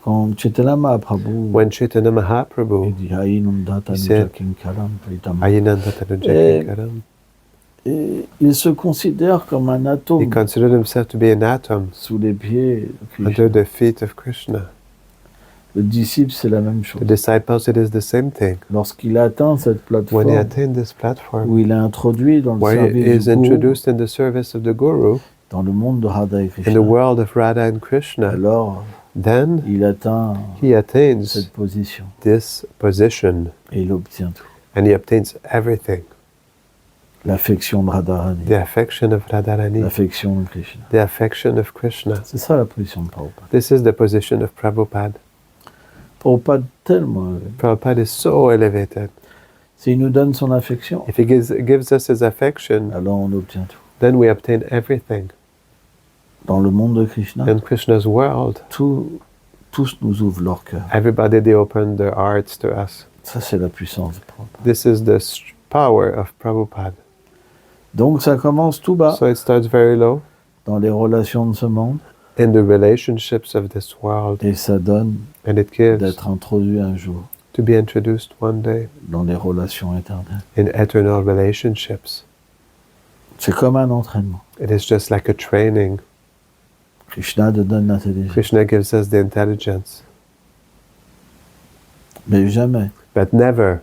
quand Chaitanya Mahaprabhu When Chaitanya Mahaprabhu, il dit Ainunda he said, Tanujakinkaram Pritam, Ayinanda Tanujakikaram, et il se considère comme un he atome considered himself to be an atom sous les pieds de Krishna. under the feet of Krishna. Le disciple, c'est la même chose. The disciples, it is the same thing. Lorsqu'il atteint cette When he plateforme attained this platform, où il est introduit dans le where he service is du Guru, introduced in the service of the Guru, dans le monde de Radha et in the Krishna, world of Radha and Krishna, alors then il atteint he attains cette position this position et il obtient tout. and he obtains everything. L'affection de Radharani, The affection of Radharani, l'affection de Krishna. the affection of Krishna. C'est ça la position de Prabhupada. This is the position of Prabhupada. Prabhupada tellement élevé. Prabhupada is so elevated. S'il nous donne son affection, If he gives us his affection, alors on obtient tout. then we obtain everything. Dans le monde de Krishna, In Krishna's world, tous nous ouvrent leur cœur. everybody, they open their hearts to us. Ça, c'est la puissance de Prabhupada. This is the power of Prabhupada. Donc ça commence tout bas So it starts very low dans les relations de ce monde in the relationships of this world, et ça donne and it gives d'être introduit un jour to be introduced one day dans les relations éternelles. in eternal relationships. C'est comme un entraînement. It is just like a training. Krishna te donne l'intelligence. Krishna gives us the intelligence, Mais jamais but never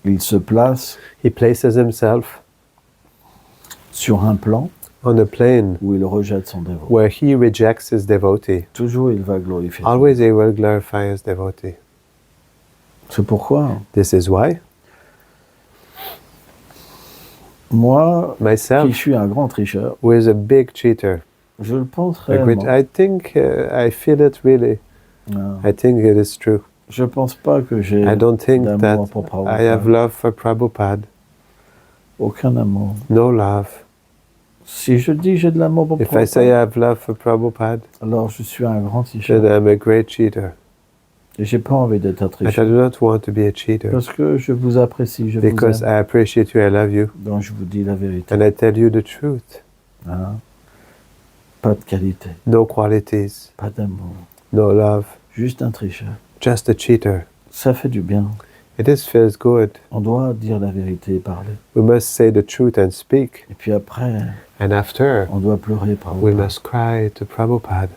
il se place he places himself sur un plan on a plane où il rejette son dévot. where he rejects his devotee. Toujours il va glorifier. Always he will glorify his devotee. C'est pourquoi This is why moi, qui myself, suis un grand tricheur, who is a big cheater, je le pense a great, réellement. I think I feel it really. Non. I think it is true. Je pense pas que j'ai I don't think that d'amour pour I have Prabhupada. love for Prabhupada. Aucun amour. No love. Si je dis j'ai de l'amour pour If I say I Prabhupada, have love for Prabhupada, alors je suis un grand tricheur. then I'm a great cheater. Et j'ai pas envie d'être un But I tricheur. do not want to be a cheater Parce que je vous apprécie, je because vous aime. I appreciate you, I love you, Donc je vous dis la vérité. and I tell you the truth. Hein? Pas de qualité, No qualities, pas d'amour. no love, Juste un tricheur. just a cheater. Ça fait du bien. It is feels good. On doit dire la vérité et parler. We must say the truth and speak, Et puis après, and after on doit pleurer we Prabhupada. must cry to Prabhupada.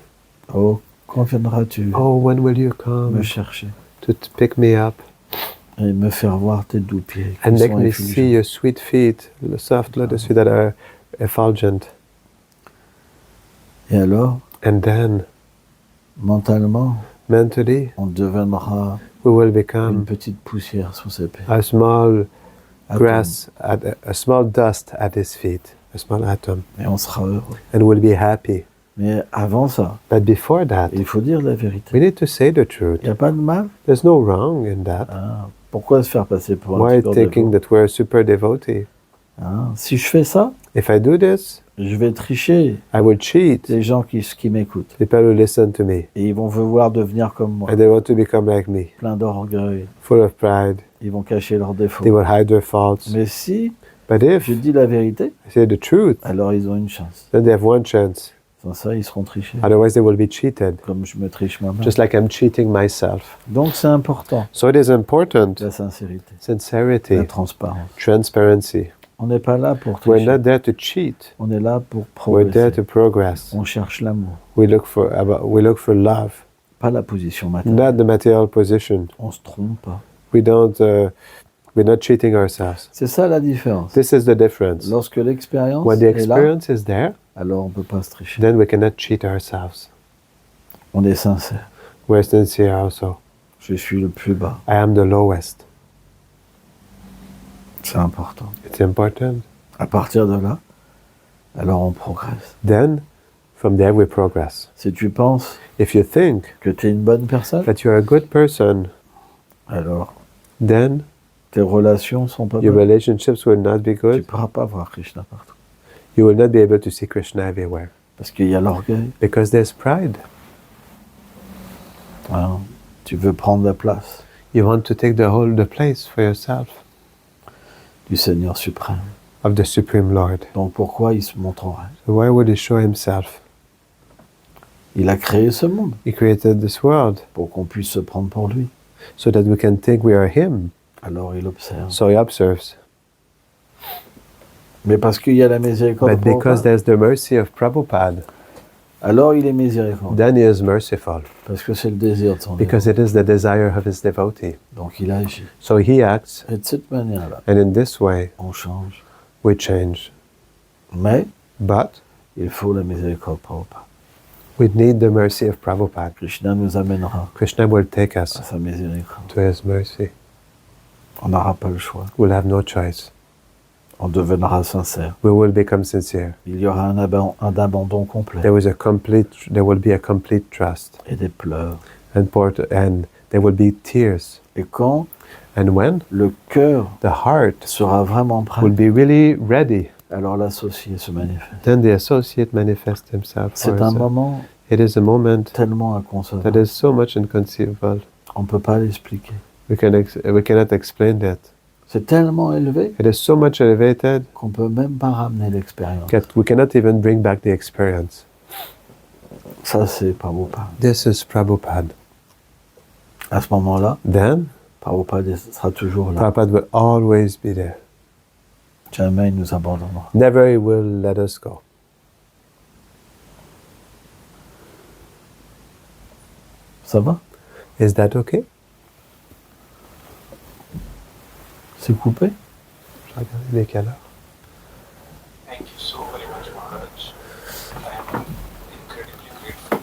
Oh, quand viendras-tu Oh, when will you me come chercher to pick me up et me faire voir tes doux pieds qui and make sont me effulgents. see your sweet feet, the soft lotus feet that are effulgent? Et alors, And then, mentalement, mentally, on deviendra we will une become petite poussière sous ses pieds. a small Atome. grass, a small dust at his feet. a small atom, et on sera heureux. and we'll be happy. Mais avant ça, But before that, il faut dire la we vérité. need to say the truth. Il n'y a pas de mal. There's no wrong in that. Ah, pourquoi se faire passer pour un Why super thinking dévot? that we're a super devotee? Si je fais ça, If I do this, je vais tricher I will cheat les gens qui m'écoutent. people who listen to me, Et ils vont vouloir devenir comme moi, and they want to become like me, plein d'orgueil. full of pride. Ils vont cacher leurs défauts. They will hide their faults. Mais si But if je dis la vérité, I say the truth, alors ils ont une chance. then they have one chance. Sans ça, ils seront trichés. Otherwise, they will be cheated, Comme je me triche moi-même. just like I'm cheating myself. Donc c'est important, So it is important, la sincérité, sincerity, la transparence. transparency. On n'est pas là pour We're tricher. not there to cheat. On est là pour We're there progresser. to progress. On cherche l'amour, We look for love, pas la position matérielle. not the material position. On se trompe pas. We're not cheating ourselves. C'est ça la différence. This is the difference. Lorsque l'expérience When the est là, experience is there, alors on peut pas se tricher. then we cannot cheat ourselves. On est sincère. We're sincere also. Je suis le plus bas. I am the lowest. C'est important. It's important. À partir de là, alors on progresse. Then, from there we progress. Si tu penses If you think que tu es une bonne personne, that you're a good person, alors then tes relations sont pas your bonnes. relationships will not be Tu good. ne pourras pas voir Krishna partout. You will not be able to see Krishna everywhere. Parce qu'il y a l'orgueil. Because there's pride. Hein. Tu veux prendre la place You want to take the place for yourself du Seigneur suprême. of the Supreme Lord. Donc pourquoi il se montrerait? So why would he show himself? Il a créé ce monde He created this world pour qu'on puisse se prendre pour lui. so that we can think we are him. Alors il observe. So he observes. Mais parce qu'il y a la miséricorde, But because there's the mercy of Prabhupada, alors il est miséricordieux. then he is merciful. Parce que c'est le désir de son Because it is the desire of his devotee. Donc il agit. So he acts, Et de cette manière-là, and in this way, on change. we change. Mais But il faut la miséricorde Prabhupada. we need the mercy of Prabhupada. Krishna nous amènera Krishna will take à us sa miséricorde. to his mercy. On n'aura pas le choix. We'll have no choice. On deviendra sincère. We will become sincere. Il y aura un abandon complet There will be a complete trust. et des pleurs. And there will be tears. Et quand And when le cœur the heart sera vraiment prêt, will be really ready, alors l'associé se manifeste. then the associate manifests himself. C'est for un us. moment It is a moment tellement that inconcevable. is so much inconceivable. On ne peut pas l'expliquer. We cannot explain that. C'est tellement élevé It is so much elevated qu'on ne peut même pas ramener l'expérience. that we cannot even bring back the experience. Ça, c'est Prabhupada. This is Prabhupada. À ce moment-là, Then, Prabhupada sera toujours là. Prabhupada will always be there. Jamais il nous abandonnera. Never he will let us go. Ça va? Is that okay? C'est coupé? Je regarde les quelle heure. Thank you so very much, Maharaj. I am incredibly grateful.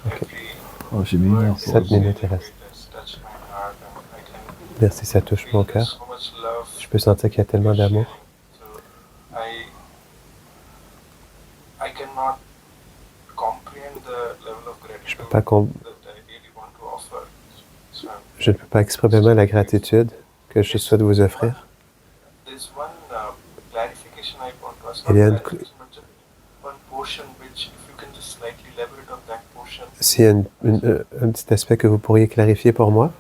Every Oh, j'ai mis une heure word pour 7 répondre. minutes il reste. has touched my heart and I can Merci, ça touche mon feel cœur. so much love. Je peux sentir qu'il y a tellement d'amour. So I cannot comprehend the level of Je peux gratitude pas that I really want to offer. So Je ne peux pas exprimer la gratitude que je souhaite vous offrir. there's one clarification I want to ask. Il y a Not clarification, but just one portion which, if you can just slightly elaborate on that portion. S'il y a un petit aspect que vous pourriez clarifier pour moi.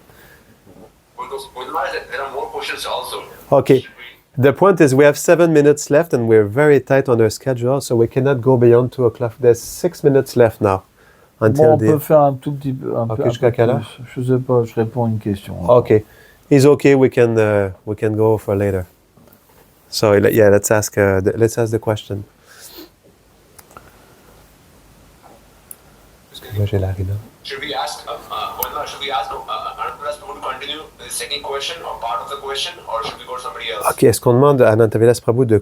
There are more questions also. Okay. The point is we have 7 minutes left and we're very tight on our schedule, so we cannot go beyond 2 o'clock. There's 6 minutes left now. Bon, Until on peut the... faire un tout petit peu. Ok, jusqu'à quelle heure? Je sais pas, je réponds à une question. Okay. It's okay, we can go for later. So yeah, let's ask the question. Because Moi, j'ai la rina. Should we ask Anantavilas Prabhu to continue the second question or part of the question, or should we go to somebody else? Ok, est-ce qu'on demande à Anantavilas Prabhu de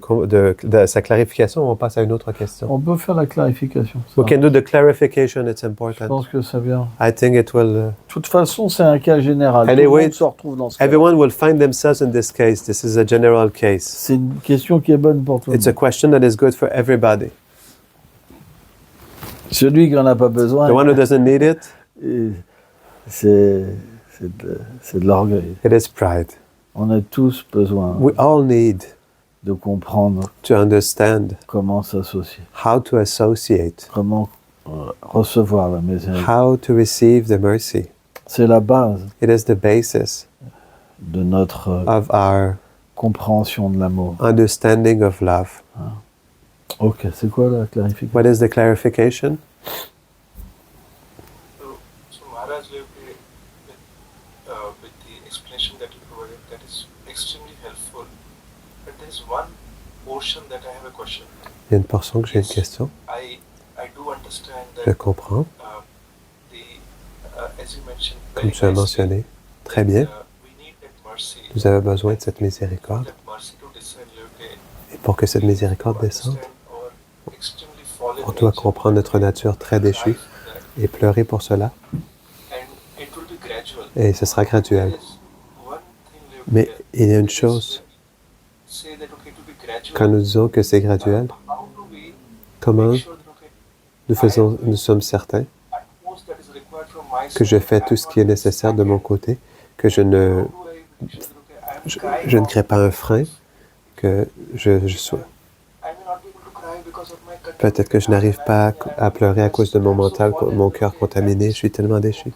sa clarification ou on passe à une autre question? On peut faire la clarification. Ça. We can do the clarification, it's Je important. pense que ça vient. I think it will... De toute façon, c'est un cas général. Anyway, Tout le monde se retrouve dans ce cas. everyone will find themselves in this case. This is a general case. C'est une question qui est bonne pour tout le It's a monde. question that is good for everybody. Celui qui n'en a pas besoin, The one who doesn't need it, c'est de l'orgueil. it is pride. On a tous besoin We all need de comprendre to understand comment s'associer, how to associate, comment recevoir la miséricorde. how to receive the mercy. C'est la base It is the basis de notre of our compréhension de l'amour. understanding of love. Ok, c'est quoi la clarification? What is the clarification? So Maharaj, with the explanation that you provided, that is extremely helpful. But there is one portion that I have a question. Il y a une portion que j'ai une question. I do understand Je that comprends, as you mentioned, comme tu as mentionné. Très bien. we need that mercy. Nous avons besoin de cette miséricorde. That mercy to descend, Et pour que cette miséricorde descende, on doit comprendre notre nature très déchue et pleurer pour cela. Et ce sera graduel. Mais il y a une chose, quand nous disons que c'est graduel, comment nous sommes certains que je fais tout ce qui est nécessaire de mon côté, que je ne crée pas un frein, que je sois... Peut-être que je n'arrive pas à pleurer à cause de mon mental, mon cœur contaminé, je suis tellement déchu.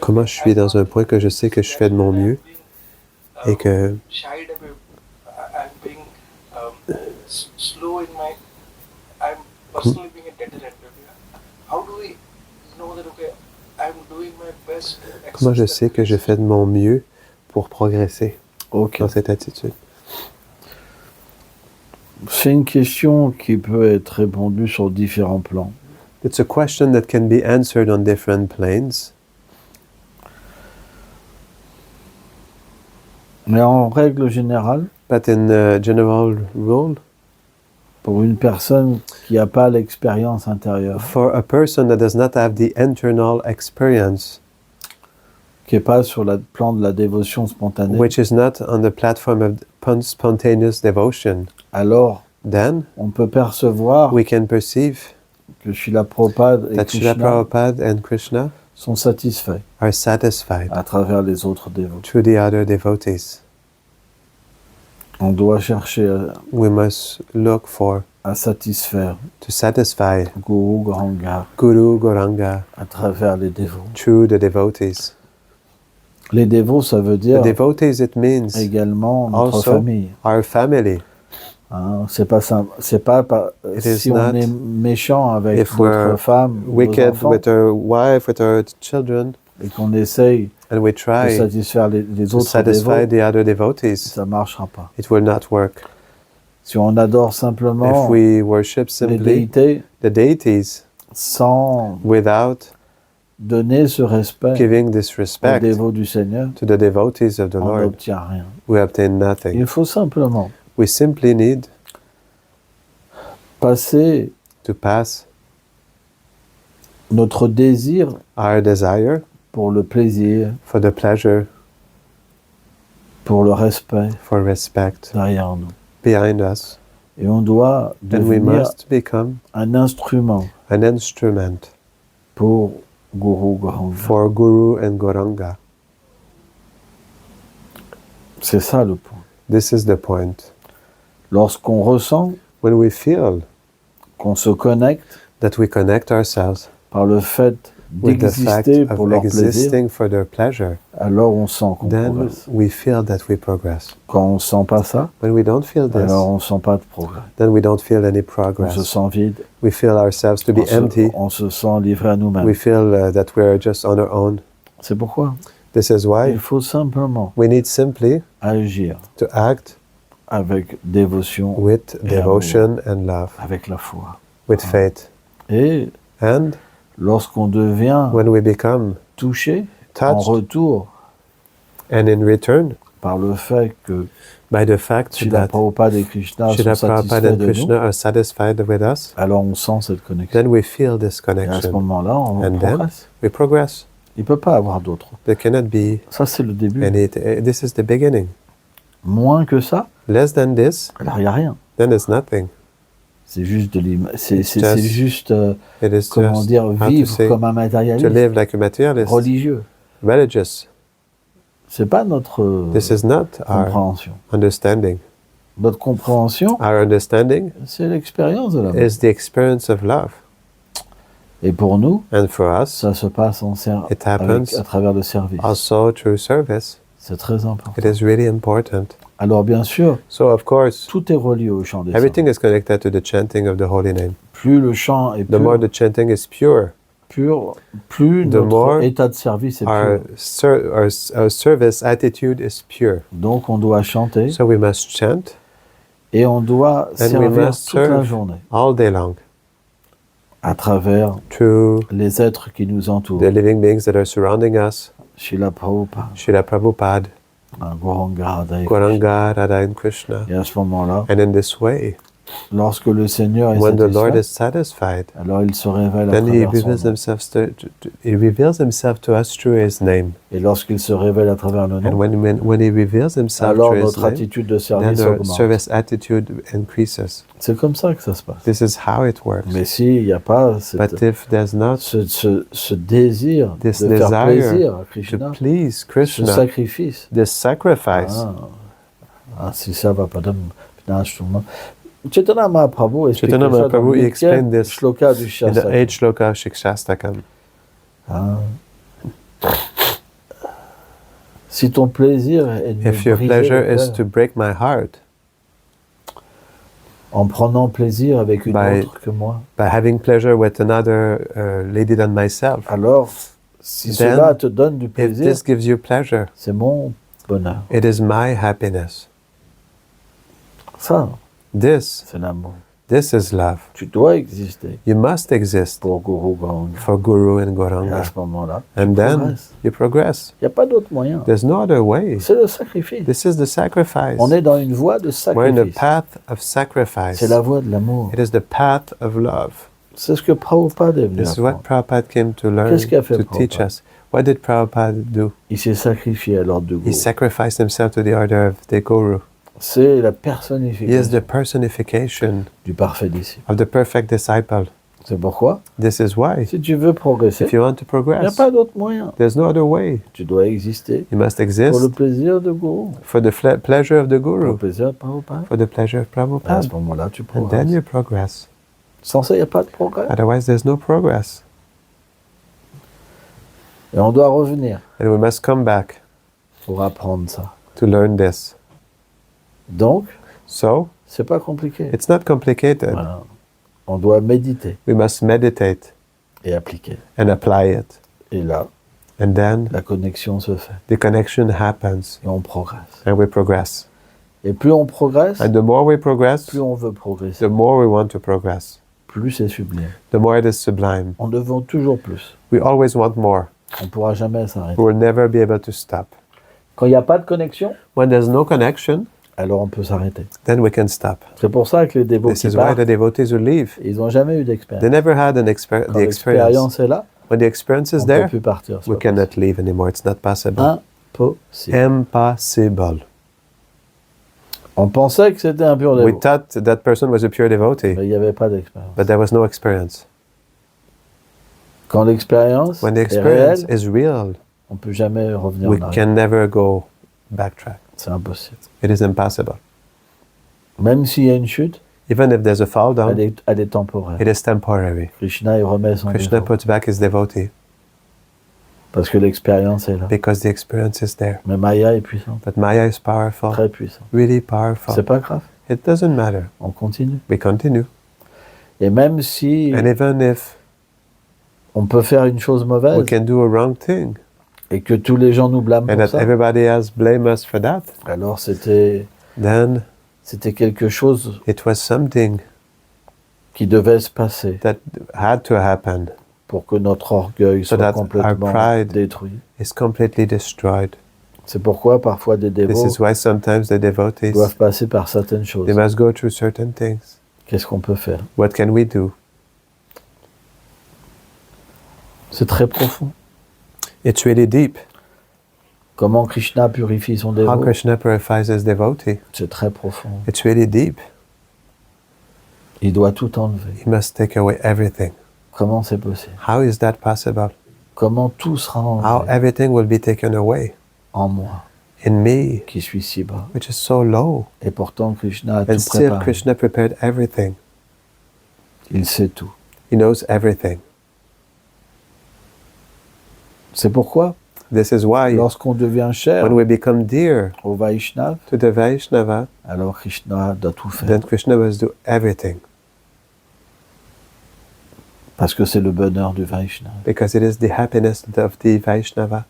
Comment je suis dans un point que je sais que je fais de mon mieux et que comment je sais que je fais de mon mieux pour progresser dans cette attitude? C'est une question qui peut être répondue sur différents plans. It's a question that can be answered on different planes. Mais en règle générale, But in general rule, pour une personne qui n'a pas l'expérience intérieure, for a person that does not have the internal experience, qui n'est pas sur le plan de la dévotion spontanée, which is not on the platform of spontaneous devotion, alors then on peut percevoir we can perceive que Srila Prabhupada et that Srila Krishna Prabhupada and Krishna sont satisfaits are satisfied à travers les autres dévots. through the other devotees. On doit chercher We must look à satisfaire to satisfy Guru Gauranga Guru Gauranga à travers les dévots. through the devotees. Les dévots, ça veut The dire devotees, it means également notre also famille. our family. Hein, c'est pas It is si on not est méchant avec if we're notre femme, nos wicked enfants, with our wife, with our children, et qu'on essaye and we de try satisfaire les to autres satisfy dévots, the other devotees, ça marchera pas. it will not work. Si on adore simplement If we worship les simply déités the deities sans without donner ce respect giving this aux respect dévots du Seigneur, to the devotees of the on Lord, n'obtient rien. we obtain nothing. Il faut simplement We simply need passer to pass notre désir our desire pour le plaisir, for the pleasure, pour le respect for respect derrière nous. behind us, Et on doit and we devenir must become un instrument an instrument pour Guru Gauranga. for Guru and Gauranga. C'est ça le point. This is the point. Lorsqu'on ressent When we feel qu'on se connecte that we connect ourselves par le fait with the fact d'exister pour of leur plaisir, existing for their pleasure, alors on sent qu'on then progresse. we feel that we progress. Quand on sent pas ça, When we don't feel this, alors on sent pas de progrès. then we don't feel any On se progress. sent vide, We feel ourselves to be empty. on se sent livré à nous-mêmes. We feel that we are just on our own. C'est pourquoi This is il why faut simplement we need simply agir to act avec dévotion, with et devotion and love, avec la foi. with faith. Et And lorsqu'on devient when we become touché en touched retour and in return par le fait que by the fact Srila that Prabhupada et Krishna sont Srila Prabhupada satisfaits and de Krishna nous, are satisfied with us, alors on sent cette connexion. then we feel this Et à ce connection moment-là, on and then progresse. we progress. Il ne peut pas avoir d'autre. There cannot be Ça, c'est le début. this is the beginning. Moins que ça, Less than this, alors il n'y a rien. then it's nothing. C'est juste de c'est just- juste, It is comment just dire, how to vivre say, comme un to matérialiste live like a materialist, religieux. religious. C'est pas notre This is not our compréhension. understanding. Notre compréhension, Our understanding c'est l'expérience de l'amour. is the experience of love. Et pour nous, And for us, ça se passe It happens à travers le service. also through service. C'est très important. It is really important. Alors bien sûr, So, of course, tout est relié au chant des saints. everything is connected to the chanting of the holy name. Plus le chant est The more the chanting is pure, plus the notre more état de service est our, pur. our service attitude is pure. Donc on doit chanter So we must chant et on doit we servir must toute la serve. journée all day long à travers through les êtres qui nous entourent. the living beings that are surrounding us. Srila Prabhupada, Srila Prabhupada, Gauranga Radha. Gauranga, Radha and Krishna. Et à ce moment-là, And in this way, lorsque le Seigneur est when the Lord is satisfait, satisfied, alors il se révèle à then He travers son reveals nom. Himself He reveals Himself to us through His name. Et lorsqu'il se révèle à travers le And nom, when He reveals Himself alors through His notre name, attitude de then service our augmente. service attitude increases. C'est comme ça que ça se passe. This is how it works. Mais s'il n'y a pas But if there's not ce désir This de faire desire plaisir à to Krishna, please ce Krishna, sacrifice, this sacrifice, si ça va pas de Chaitanya Mahaprabhu explique Chaitanya ça dans Mahaprabhu, le he explained 8e this shloka du in the Shastakam. 8th shloka of Shikshastakam. Hein. Si ton plaisir est de me If your briser pleasure le is cœur, to break my heart en prenant plaisir avec une by- autre que moi, by having pleasure with another lady than myself, alors si Then, cela te donne du if plaisir, this gives you pleasure, c'est mon bonheur. it is my happiness. Ça, This c'est l'amour. is love. Tu dois exister You must exist pour Guru Gauranga. for Guru and Et à Gauranga. ce moment-là, And then progresses. you progress. il n'y a pas d'autre moyen. There's no other way. C'est le sacrifice. This is the sacrifice. On est dans une voie de We're in a sacrifice. path of sacrifice. C'est la voie de l'amour. It is the path of love. C'est ce que Prabhupada est venu This is what apprendre. Prabhupada came to learn, Qu'est-ce qu'a fait to teach Prabhupada? us. What did Prabhupada do? Il s'est sacrifié à l'ordre de He Guru. sacrificed himself to the order of the Guru. C'est la He is personnification the personification du parfait disciple. of the perfect disciple. C'est pourquoi, This is why. si tu veux progresser, If you want to il n'y a progress, pas d'autre moyen. there's no other way. Tu dois exister You must pour le exist plaisir de Guru, for the pleasure of the pour le Guru, plaisir de Prabhupada. for the pleasure of Et à ce Prabhupada. moment-là, tu And then you progresses. progress. Sans ça, il n'y a pas de progrès. Otherwise, there's no progress. Et on doit revenir And we must come back pour apprendre ça. to learn this. Donc, So, c'est pas compliqué. it's not complicated. Voilà. On doit méditer We must meditate et appliquer. and apply it. Et là, And then la connexion se fait. the connection happens Et on progresse. and we progress. Et plus on progresse, And the more we progress, plus on veut progresser. the more we want to progress. Plus c'est sublime. The more it is sublime. On veut toujours plus. We always want more. On ne pourra jamais We s'arrêter. will never be able to stop. Quand il n'y a pas de connexion, When there's no connection, alors on peut s'arrêter. then we can stop. C'est pour ça que les dévots This qui is why partent, the devotees who leave, ils n'ont jamais eu they d'expérience. never had Quand the experience. l'expérience est là, When the experience on is ne peut there, plus partir. c'est we pas cannot leave anymore. It's not possible. Impossible. Impossible. On pensait que c'était un pur We dévot, thought that person was a pure devotee, mais il n'y avait pas d'expérience. but there was no experience. Quand l'expérience When the est experience réelle, is real, on ne peut jamais revenir we en arrière. can never go backtrack. C'est impossible. It is impossible. Même s'il y a une chute, Even if there's a fall down, elle est temporaire. it is temporary. Krishna, il remet son Krishna dévot, puts back his devotee parce que l'expérience est là. because the experience is there. Mais Maya est puissante, But Maya is powerful, très puissante. really powerful. C'est pas grave, It doesn't matter. on continue. We continue. Et même si And even if on peut faire une chose mauvaise we can do a wrong thing et que tous les gens nous blâment and pour that ça, everybody else blame us for that, alors c'était then C'était quelque chose It was something qui devait se passer that had to happen. pour que notre orgueil So soit that our complètement pride détruit. It's completely destroyed. C'est pourquoi parfois des This dévots is why sometimes the devotees, doivent passer par certaines choses. they must go through certain things. Qu'est-ce qu'on peut faire? What can we do? C'est très profond. It's really deep. Comment Krishna purifie son How dévot? Krishna purifies his devotee. C'est très profond. It's really deep. Il doit tout enlever. He must take away everything. Comment c'est possible? How is that possible? Comment tout sera How enlevé everything will be taken away en moi, in me, qui suis si bas? which is so low. Et pourtant Krishna a And tout still préparé. Krishna prepared everything. Il sait tout. He knows everything. C'est pourquoi, This is why lorsqu'on devient cher when we become dear au Vaishnav, to the Vaishnava, alors Krishna doit tout faire. then Krishna must do everything. Parce que c'est le bonheur du Vaishnav. Because it is the happiness of the Vaishnava.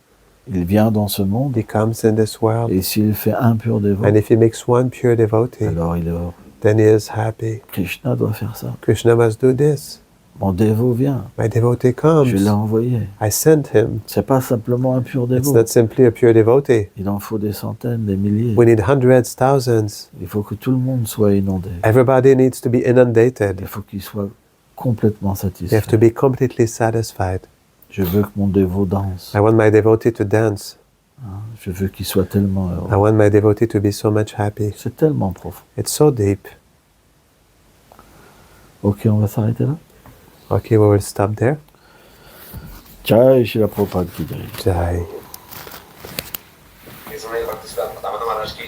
Il vient dans ce monde, He comes in this world, et s'il fait un pur dévot, and if he makes one pure devotee, alors il est heureux. then he is happy. Krishna doit faire ça. Krishna must do this. Mon dévot vient. My devotee Je l'ai comes. envoyé. I sent him. C'est pas simplement un pur It's dévot. not simply a pure devotee. Il en faut des centaines, des milliers. We need hundreds, thousands. Il faut que tout le monde soit inondé. Everybody needs to be inundated. Il faut qu'il soit complètement They have to satisfait. be completely satisfied. Je veux que mon dévot danse. I want my devotee to dance. Je veux qu'il soit tellement I heureux. want my devotee to be so much happy. C'est tellement profond. It's so deep. Ok, on va s'arrêter là. Okay, we will stop there. Jai Shri Prabhupada ki jai. Jai. His Royal Bhakti Siddhanta Damodar Maharaj ki